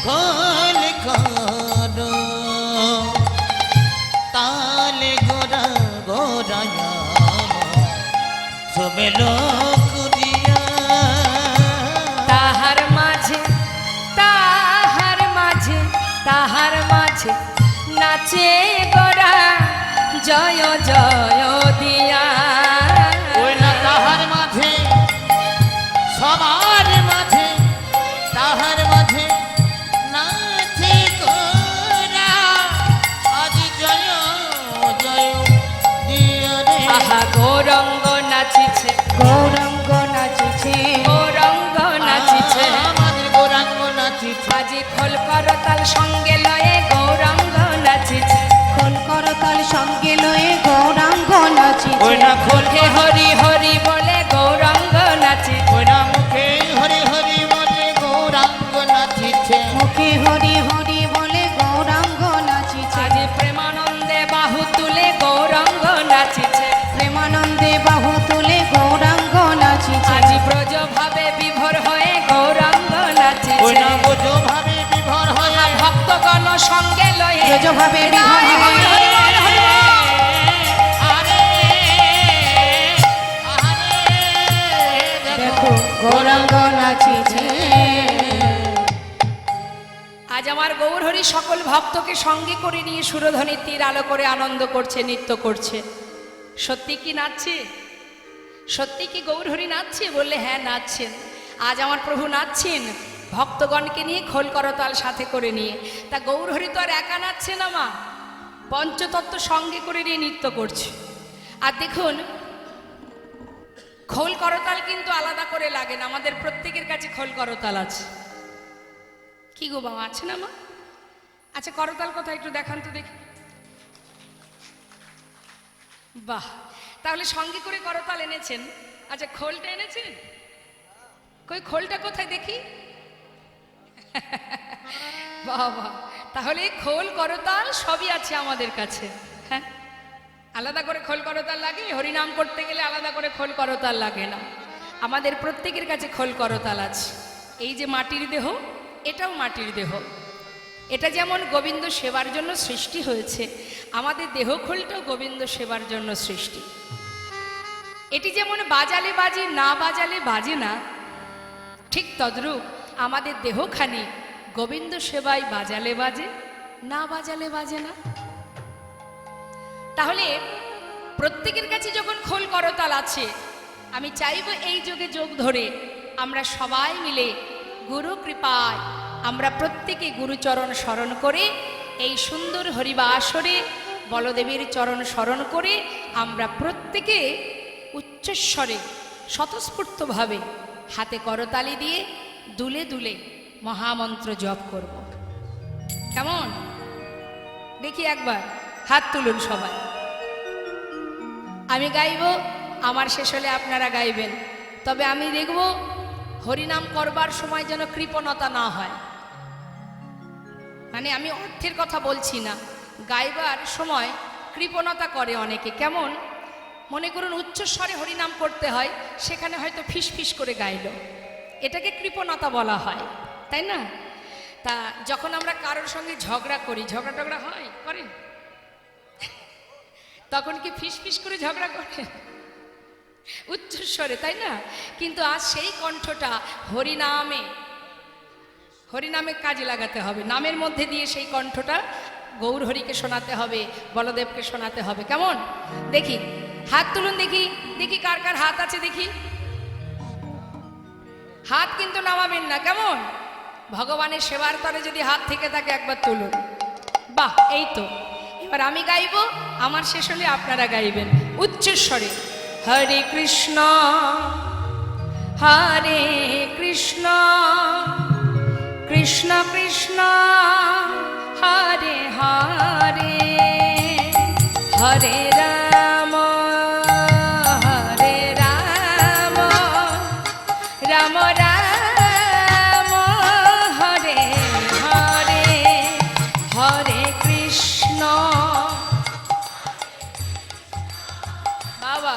খোল করো তালে গোরা গোরায়া সুমেল করিয়া তাহার মাঝে তাহার মাঝে তাহার মাঝে নাচে গোরা জয় জয় দিয়া ওই না তাহার মাঝে সবার মাঝে তাহার মাঝে নাচে গোরা আজ জয় জয় দিয়া রে আহা গৌরঙ্গ নাচিছে গৌরাঙ্গ নাচিছে গৌরঙ্গ নাচিছে আমাদের গৌরাঙ্গ নাচিছে আজি খোল করতাল সঙ্গে লয়ে গৌরঙ্গ নাচিছে খোল করতাল সঙ্গে লয়ে গৌরাঙ্গ নাচিছে ওই না খোল হে হরি হরি বলে গৌরঙ্গ নাচিছে ওই না মুখে হরি হরি বলে গৌরাঙ্গ নাচিছে মুখে হরি হরি বলে গৌরাঙ্গ নাচিছে আজি প্রেমানন্দে বাহু তুলে গৌরঙ্গ নাচিছে প্রেমানন্দে বাহু তুলে গৌরাঙ্গ নাচিছে আজি ব্রজ ভাবে বিভোর হয়ে গৌরঙ্গ ওই নাচিছে না বোঝো ভাবে বিভোর হয়ে ভক্তগণ সঙ্গে লয়ে ব্রজভাবে বিভোর হয়ে আরে আরে দেখো গৌরাঙ্গ নাচিছে আজ আমার গৌরহরি সকল ভক্তকে সঙ্গে করে নিয়ে সুরধ্বনির তীর আলো করে আনন্দ করছে নৃত্য করছে সত্যি কি নাচছে সত্যি কি গৌরহরি নাচছে বললে হ্যাঁ নাচছেন আজ আমার প্রভু নাচছেন ভক্তগণকে নিয়ে খোল করতাল সাথে করে নিয়ে তা গৌরহরি তো আর একা নাচছে না মা পঞ্চতত্ত্ব সঙ্গে করে নিয়ে নৃত্য করছে আর দেখুন খোল করতাল কিন্তু আলাদা করে লাগে না আমাদের প্রত্যেকের কাছে খোল করতাল আছে কি গো বাবা আছে না মা আচ্ছা করতাল কোথায় একটু দেখান তো দেখি বাহ তাহলে সঙ্গে করে করতাল এনেছেন আচ্ছা খোলটা এনেছেন কই খোলটা কোথায় দেখি বাবা তাহলে খোল করতাল সবই আছে আমাদের কাছে হ্যাঁ আলাদা করে খোল করতাল লাগে হরিনাম করতে গেলে আলাদা করে খোল করতাল লাগে না আমাদের প্রত্যেকের কাছে খোল করতাল আছে এই যে মাটির দেহ এটাও মাটির দেহ এটা যেমন গোবিন্দ সেবার জন্য সৃষ্টি হয়েছে আমাদের দেহ খোলটাও গোবিন্দ সেবার জন্য সৃষ্টি এটি যেমন বাজালে বাজে না বাজালে বাজে না ঠিক তদ্রূপ আমাদের দেহখানি গোবিন্দ সেবায় বাজালে বাজে না বাজালে বাজে না তাহলে প্রত্যেকের কাছে যখন খোল করতাল আছে আমি চাইব এই যুগে যোগ ধরে আমরা সবাই মিলে গুরু কৃপায় আমরা প্রত্যেকে গুরুচরণ স্মরণ করে এই সুন্দর হরিবাসরে বলদেবীর চরণ স্মরণ করে আমরা প্রত্যেকে উচ্চস্বরে স্বতঃস্ফূর্তভাবে হাতে করতালি দিয়ে দুলে দুলে মহামন্ত্র জপ করব কেমন দেখি একবার হাত তুলুন সবাই আমি গাইব আমার শেষ হলে আপনারা গাইবেন তবে আমি দেখব হরিনাম করবার সময় যেন কৃপণতা না হয় মানে আমি অর্থের কথা বলছি না গাইবার সময় কৃপণতা করে অনেকে কেমন মনে করুন উচ্চস্বরে হরিনাম করতে হয় সেখানে হয়তো ফিস ফিস করে গাইল এটাকে কৃপণতা বলা হয় তাই না তা যখন আমরা কারোর সঙ্গে ঝগড়া করি ঝগড়া টগড়া হয় করেন তখন কি ফিস ফিস করে ঝগড়া করে উচ্চস্বরে, তাই না? কিন্তু আজ সেই কণ্ঠটা হরিনামে হরিনামে কাজে লাগাতে হবে। নামের মধ্যে দিয়ে সেই কণ্ঠটা গৌরহরিকে শোনাতে হবে, বলদেবকে শোনাতে হবে। কেমন? দেখি হাত তুলুন, দেখি দেখি কার কার হাত আছে দেখি। হাত কিন্তু নামাবেন না, কেমন? ভগবানের সেবার তরে যদি হাত থেকে থাকে একবার তুলুন। বাহ, এই তো। এবার আমি গাইবো, আমার শেষ হলে আপনারা গাইবেন উচ্চস্বরে। হরে কৃষ্ণ হরে কৃষ্ণ কৃষ্ণ কৃষ্ণ হরে হরে হরে রাম হরে রাম রাম রাম হরে হরে হরে কৃষ্ণ। বাবা,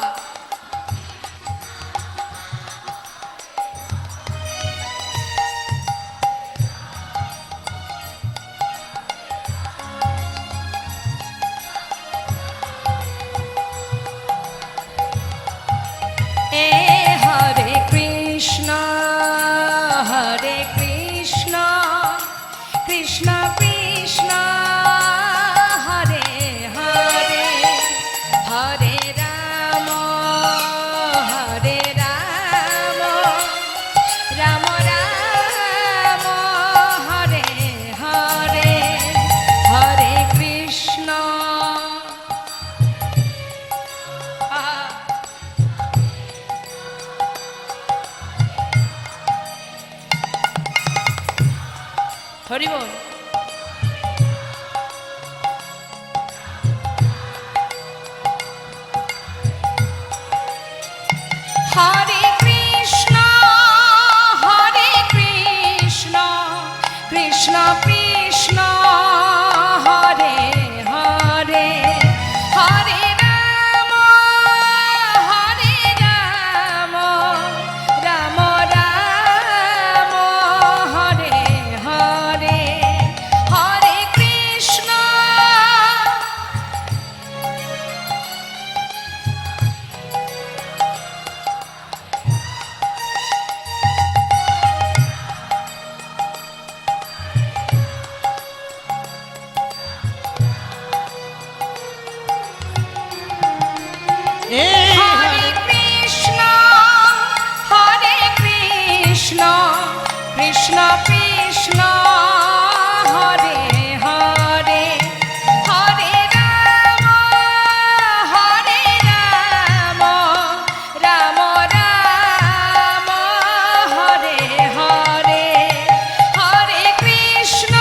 হরে কৃষ্ণ হরে কৃষ্ণ কৃষ্ণ কৃষ্ণ হরে হরে হরে রাম হরে রাম রাম রাম হরে হরে হরে কৃষ্ণ। হরি বল। হরে কৃষ্ণ কৃষ্ণ কৃষ্ণ হরে হরে হরে রাম রাম রাম হরে হরে হরে কৃষ্ণ। হরে কৃষ্ণ কৃষ্ণ কৃষ্ণ হরে হরে হরে রাম রাম রাম হরে হরে হরে কৃষ্ণ।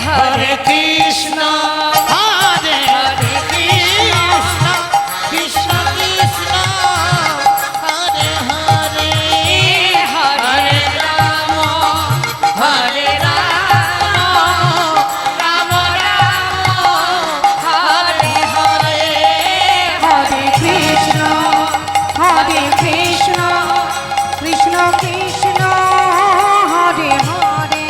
হরে কৃষ্ণ হরে হরে কৃষ্ণ কৃষ্ণ কৃষ্ণ হরে হরে হরে রাম হরে রাম রাম রাম হরে হরে হরে কৃষ্ণ কৃষ্ণ কৃষ্ণ হরে হরে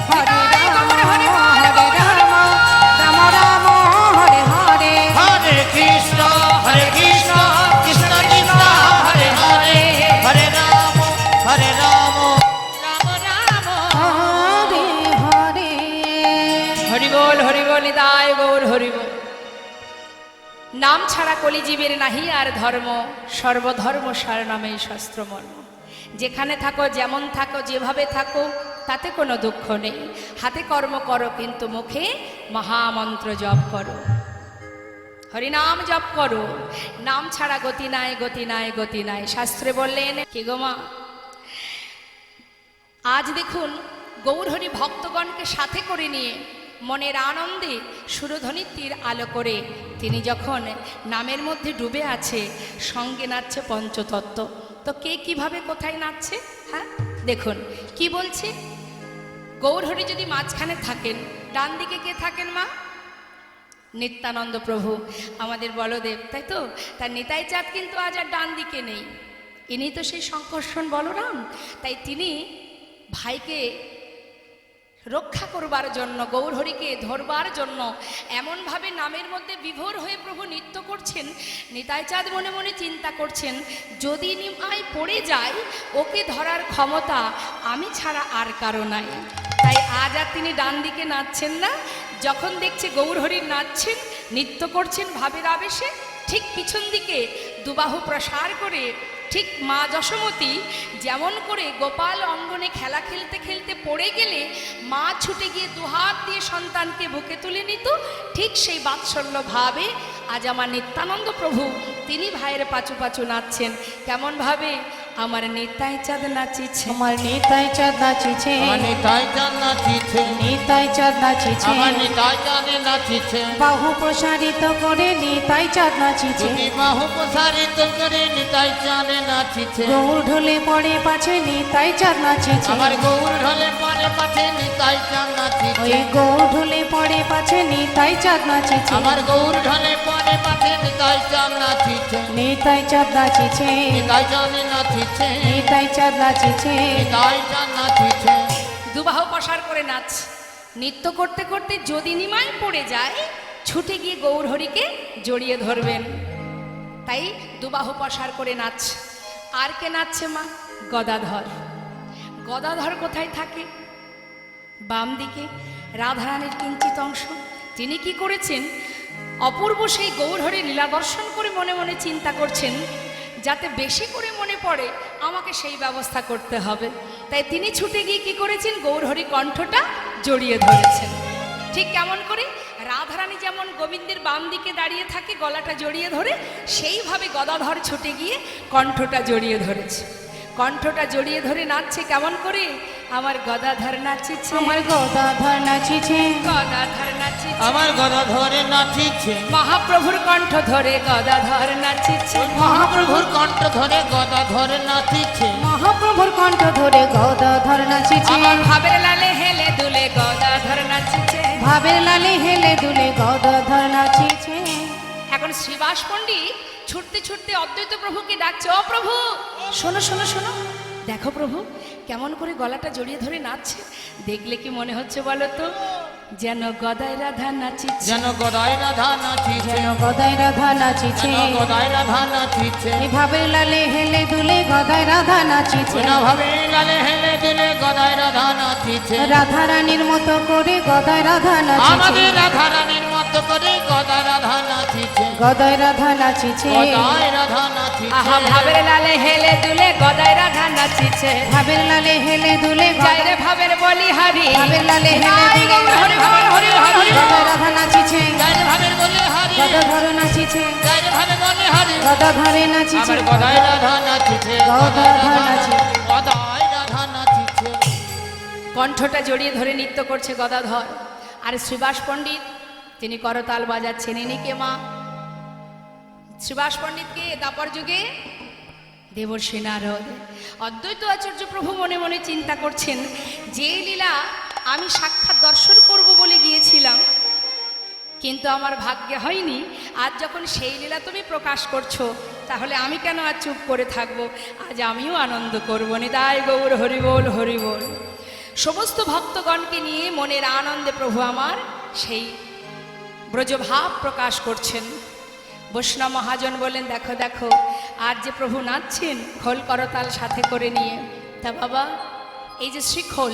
হরে রাম রাম রাম হরে হরে হরে কৃষ্ণ কৃষ্ণ কৃষ্ণ হরে হরে হরে রাম রাম রাম হরে হরে। হরি বল নিতাই গৌর হরি বল। নাম ছাড়া কলিজীবের নাহি আর ধর্ম, সর্বধর্ম সার নামেই শাস্ত্র মর্ম। যেখানে থাকো, যেমন থাকো, যেভাবে থাকো, তাতে কোনো দুঃখ নেই। হাতে কর্ম করো কিন্তু মুখে মহামন্ত্র জপ করো, হরিনাম জপ করো। নাম ছাড়া গতি নাই, গতি নাই, গতি নাই। শাস্ত্রে বললেন কি গো মা, আজ দেখুন গৌরহরি ভক্তগণকে সাথে করে নিয়ে মনের আনন্দে সুরধ্বনির তীর আলো করে তিনি যখন নামের মধ্যে ডুবে আছে, সঙ্গে নাচছে পঞ্চতত্ত্ব। তো কে কিভাবে কোথায় নাচছে? হ্যাঁ দেখুন কি বলছে। গৌরহরি যদি মাঝখানে থাকেন, ডান দিকে কে থাকেন মা? নিত্যানন্দ প্রভু আমাদের বলদেব, তাই তো? তার নিতাই চাঁদ কিন্তু আজ আর ডান দিকে নেই, ইনি তো সেই সংকর্ষণ বলরাম। তাই তিনি ভাইকে রক্ষা করবার জন্য, গৌরহরিকে ধরবার জন্য এমনভাবে নামের মধ্যে বিভোর হয়ে প্রভু নৃত্য করছেন। নিতাই চাঁদ মনে মনে চিন্তা করছেন, যদি নিমাই পড়ে যায়, ওকে ধরার ক্ষমতা আমি ছাড়া আর কারো নাই। তাই আজ আর তিনি ডান দিকে নাচছেন না, যখন দেখছে গৌরহরি নাচছেন, নৃত্য করছেন ভাবের আবেশে, ঠিক পিছন দিকে দুবাহু প্রসার করে, ঠিক মা যশোমতী যেমন করে গোপাল অঙ্গনে খেলা খেলতে খেলতে পড়ে গেলে মা ছুটে গিয়ে দুহাত দিয়ে সন্তানকে বুকে তুলে নিত, ঠিক সেই বাৎসল্য ভাবে আজ আমার নিত্যানন্দ প্রভু তিনি ভাইয়ের পাচু পাচু নাচছেন। কেমন ভাবে? আমার নিতাই চাঁদ নাচিছে, আমার নিতাই চাঁদ নাচিছে, আমার নিতাই চাঁদ নাচিছে, নিতাই চাঁদ নাচিছে, আমার নিতাই চাঁদে নাচিছে, বাহু প্রসারিত করে নিতাই চাঁদ নাচিছে, দুটি বাহু প্রসারিত করে নিতাই চাঁদে নাচিছে, গৌর ঢলে পড়ে পাছে নিতাই চাঁদ নাচিছে, আমার গৌর ঢলে পরে পাছে নিতাই চাঁদ নাচিছে, ওই গৌর ঢলে পড়ে পাছে নিতাই চাঁদ নাচিছে, আমার গৌর ঢলে পরে পাছে নিতাই চাঁদ নাচিছে, নিতাই চাঁদ নাচিছে, নিতাই চাঁদে নাচিছে, নিতাই চাঁদ নাচিছে, নিতাই চাঁদ নাচিছে। দুবাহু প্রসার করে নাচ, নৃত্য করতে করতে যদি নিমাই পড়ে যায়, ছুটে গিয়ে গৌরহরিকে জড়িয়ে ধরবেন। তাই দুবাহু প্রসার করে নাচ। আর কে নাচছে মা? গদাধর। গদাধর কোথায় থাকে? বাম দিকে রাধারানীর কিঞ্চিত অংশ। তিনি কি করেছেন? অপূর্ব সেই গৌরহরির লীলা দর্শন করে মনে মনে চিন্তা করছেন, যাতে বেশি করে মনে পড়ে আমাকে সেই ব্যবস্থা করতে হবে। তাই তিনি ছুটে গিয়ে কি করেছেন? গৌরহরি কণ্ঠটা জড়িয়ে ধরেছেন। ঠিক কেমন করে? রাধারানী যেমন গোবিন্দের বাম দিকে দাঁড়িয়ে থাকে গলাটা জড়িয়ে ধরে, সেইভাবে গদাধর ছুটে গিয়ে কণ্ঠটা জড়িয়ে ধরেছে। কণ্ঠটা জড়িয়ে ধরে নাচছে কেমন করে? আমার গদাধর নাচিছে, আমার গদাধর নাচিছে, গদাধর নাচিছে, আমার গদা ধরে নাচিছে, মহাপ্রভুর কণ্ঠ ধরে গদাধর নাচিছে, মহাপ্রভুর কণ্ঠ ধরে গদা ধরে নাচিছে, মহাপ্রভুর কণ্ঠ ধরে গদাধর নাচিছে, আমার ভাবের লালে হেলে দুলে গদাধর নাচিছে। ভাবের লালে হেলে দুলে গদাধর নাচিছে। এখন শ্রীবাস পণ্ডিত ছুটতে ছুটতে অদ্বৈত প্রভুকে ডাকছে, ও প্রভু শোনো শোনো শোনো, দেখো প্রভু কেমন করে গলাটা জড়িয়ে ধরে নাচছে। দেখলে কি মনে হচ্ছে বলো তো? যেন গদাই রাধা নাচিছে, যেন গদাই রাধা নাচিছে, যেন গদাই রাধা নাচিছে, যেন গদাই রাধা নাচিছে, এই ভাবের লালে হেলে দুলে গদাই রাধা নাচিছে, ভাবে লালে হেলে দিলে গদাই রাধা নাচিছে, রাধা রানীর মতো করে গদাই রাধা নাচিছে, আমাদের রাধা রানীর মতো করে গদাই রাধা নাচিছে, গদাই রাধা নাচিছে, গদাই রাধা নাচিছে, আহা ভাবের লালে হেলে দুলে গদাই রাধা নাচিছে। ভাবের লালে হেলে দুলে জয় রে ভাবের বলি হারি, ভাবের লালে হেলে জয় দুলে গৌর হরি বল, হরি হরি হরি। গদাই রাধা নাচিছে, জয় রে ভাবে বলে হারি, গদাধর নাচিছে, জয় রে ভাবে বলে হারি, গদাধরে নাচিছে, আমার গদাই রাধা নাচিছে, গদাধর নাচিছে, গদাই রাধা নাচিছে। কণ্ঠটা জড়িয়ে ধরে নৃত্য করছে গদাধর। আর শ্রীবাস পণ্ডিত তিনি করতাল বাজাচ্ছেন। ইনি কে মা? শ্রীবাস পণ্ডিতকে দাপর যুগে দেবর্ষী নারদ। অদ্বৈত আচার্য প্রভু মনে মনে চিন্তা করছেন, যে লীলা আমি সাক্ষাৎ দর্শন করব বলে গিয়েছিলাম, কিন্তু আমার ভাগ্যে হয়নি। আজ যখন সেই লীলা তুমি প্রকাশ করছো, তাহলে আমি কেন আর চুপ করে থাকবো? আজ আমিও আনন্দ করবো। নিতাই গৌর হরিবোল হরিবোল। সমস্ত ভক্তগণকে নিয়ে মনের আনন্দে প্রভু আমার সেই ব্রজভাব প্রকাশ করছেন। বৈষ্ণব মহাজন বলেন, দেখো দেখো আর যে প্রভু নাচছেন খোল করতাল সাথে করে নিয়ে। তা বাবা, এই যে শ্রীখোল,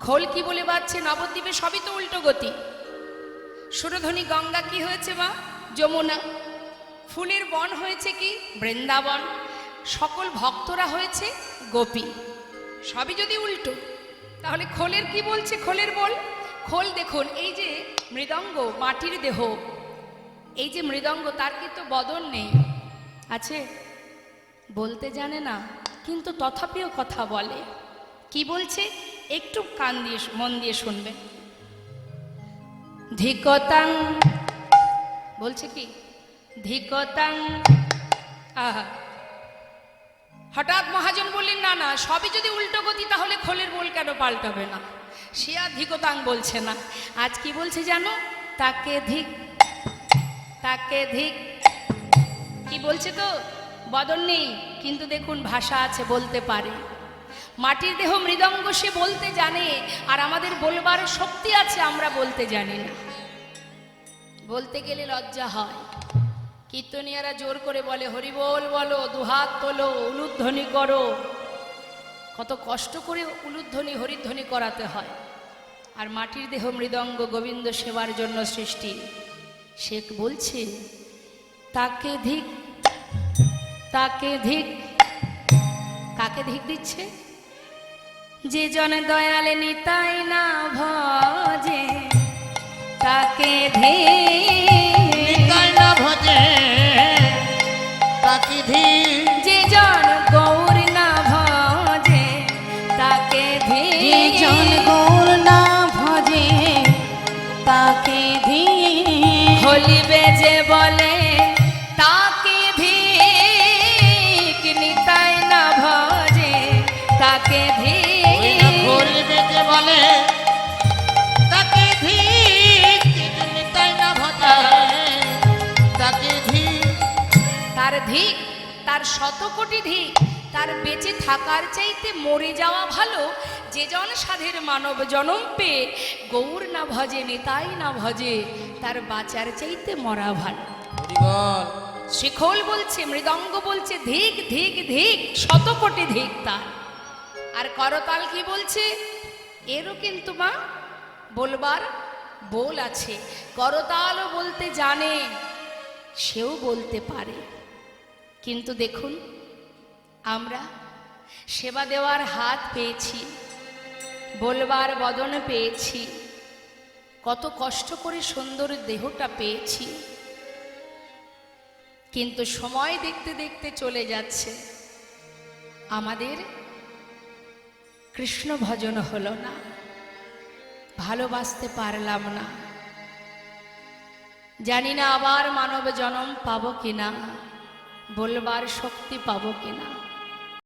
খোল কি বলে বাজছে? নবদ্বীপে সবই তো উল্টো গতি। সুরধ্বনি গঙ্গা কি হয়েছে মা? যমুনা। ফুলের বন হয়েছে কি? বৃন্দাবন। সকল ভক্তরা হয়েছে গোপী। সবই যদি উল্টো, তাহলে খোলের কি বলছে? খোলের বল। খোল দেখুন, এই যে মৃদঙ্গ, মাটির দেহ, এই যে মৃদঙ্গ, তার কিন্তু বদন নেই, আছে? বলতে জানে না, কিন্তু তথাপিও কথা বলে। কি বলছে? একটু কান দিয়ে মন দিয়ে শুনবেন। ধিকতাং বলছে কি? ধিকতাং। আহা, হঠাৎ মহাজন বললেন, না না, সবই যদি উল্টো গতি, তাহলে খোলের বোল কেন পাল্টাবে না? সে আর ধিকতাং বলছে না। আজ কি বলছে জানো? তাকে ধিক, তাকে ধিক। কি বলছে তো, বদন নেই কিন্তু দেখুন ভাষা আছে, বলতে পারে। মাটির দেহ মৃদঙ্গ, সে বলতে জানে, আর আমাদের বলবার শক্তি আছে, আমরা বলতে জানি না। বলতে গেলে লজ্জা হয়। কীর্তনিয়ারা জোর করে বলে হরিবোল বলো, দুহাত তোলো, উলুধ্বনি করো। কত কষ্ট করে উলুধ্বনি হরিধ্বনি করাতে হয়। আর মাটির দেহ মৃদঙ্গ গোবিন্দ সেবার জন্য সৃষ্টি। সে বলছে তাকে ধিক, তাকে ধিক। কাকে ধিক দিচ্ছে? যে জন দয়ালে নিতাই না ভজে তাকে ধিক, নিতাই না ভজে তাকে ধিক। যে জন গৌর না ভজে তাকে যে ধিক। জন গৌর না ভজে তাকে ধিক। হোলি বেজে বলে তাকে ধিক, নিতাই না ভজে তাকে ওই না ধিক। খোল বেজে বলে তাকে ধিক। যে নিতাই না ভজে তাকে ধিক। তার ধিক, তার শত কোটি ধিক। তার বেঁচে থাকার চাইতে মরে যাওয়া ভালো। যে জন সাধের মানব জনম পেয়ে গৌর না ভজে নিতাই না ভজে, তার বাঁচার চাইতে মরা ভালো। হরি বল। শিখল বলছে, মৃদঙ্গ বলছে ধিক ধিক ধিক, শত কোটি ধিক তার। আর করতাল কি বলছে? এরও কিন্তু মা বলবার বল আছে। করতালও বলতে জানে, সেও বলতে পারে। কিন্তু দেখুন, আমরা সেবা দেওয়ার হাত পেয়েছি, বলবার বদন পেয়েছি, কত কষ্ট করে সুন্দর দেহটা পেয়েছি, কিন্তু সময় দেখতে দেখতে চলে যাচ্ছে, আমাদের কৃষ্ণ ভজন হলো না, ভালোবাসতে পারলাম না। জানি না আবার মানব জনম পাবো কিনা, বলবার শক্তি পাবো কিনা।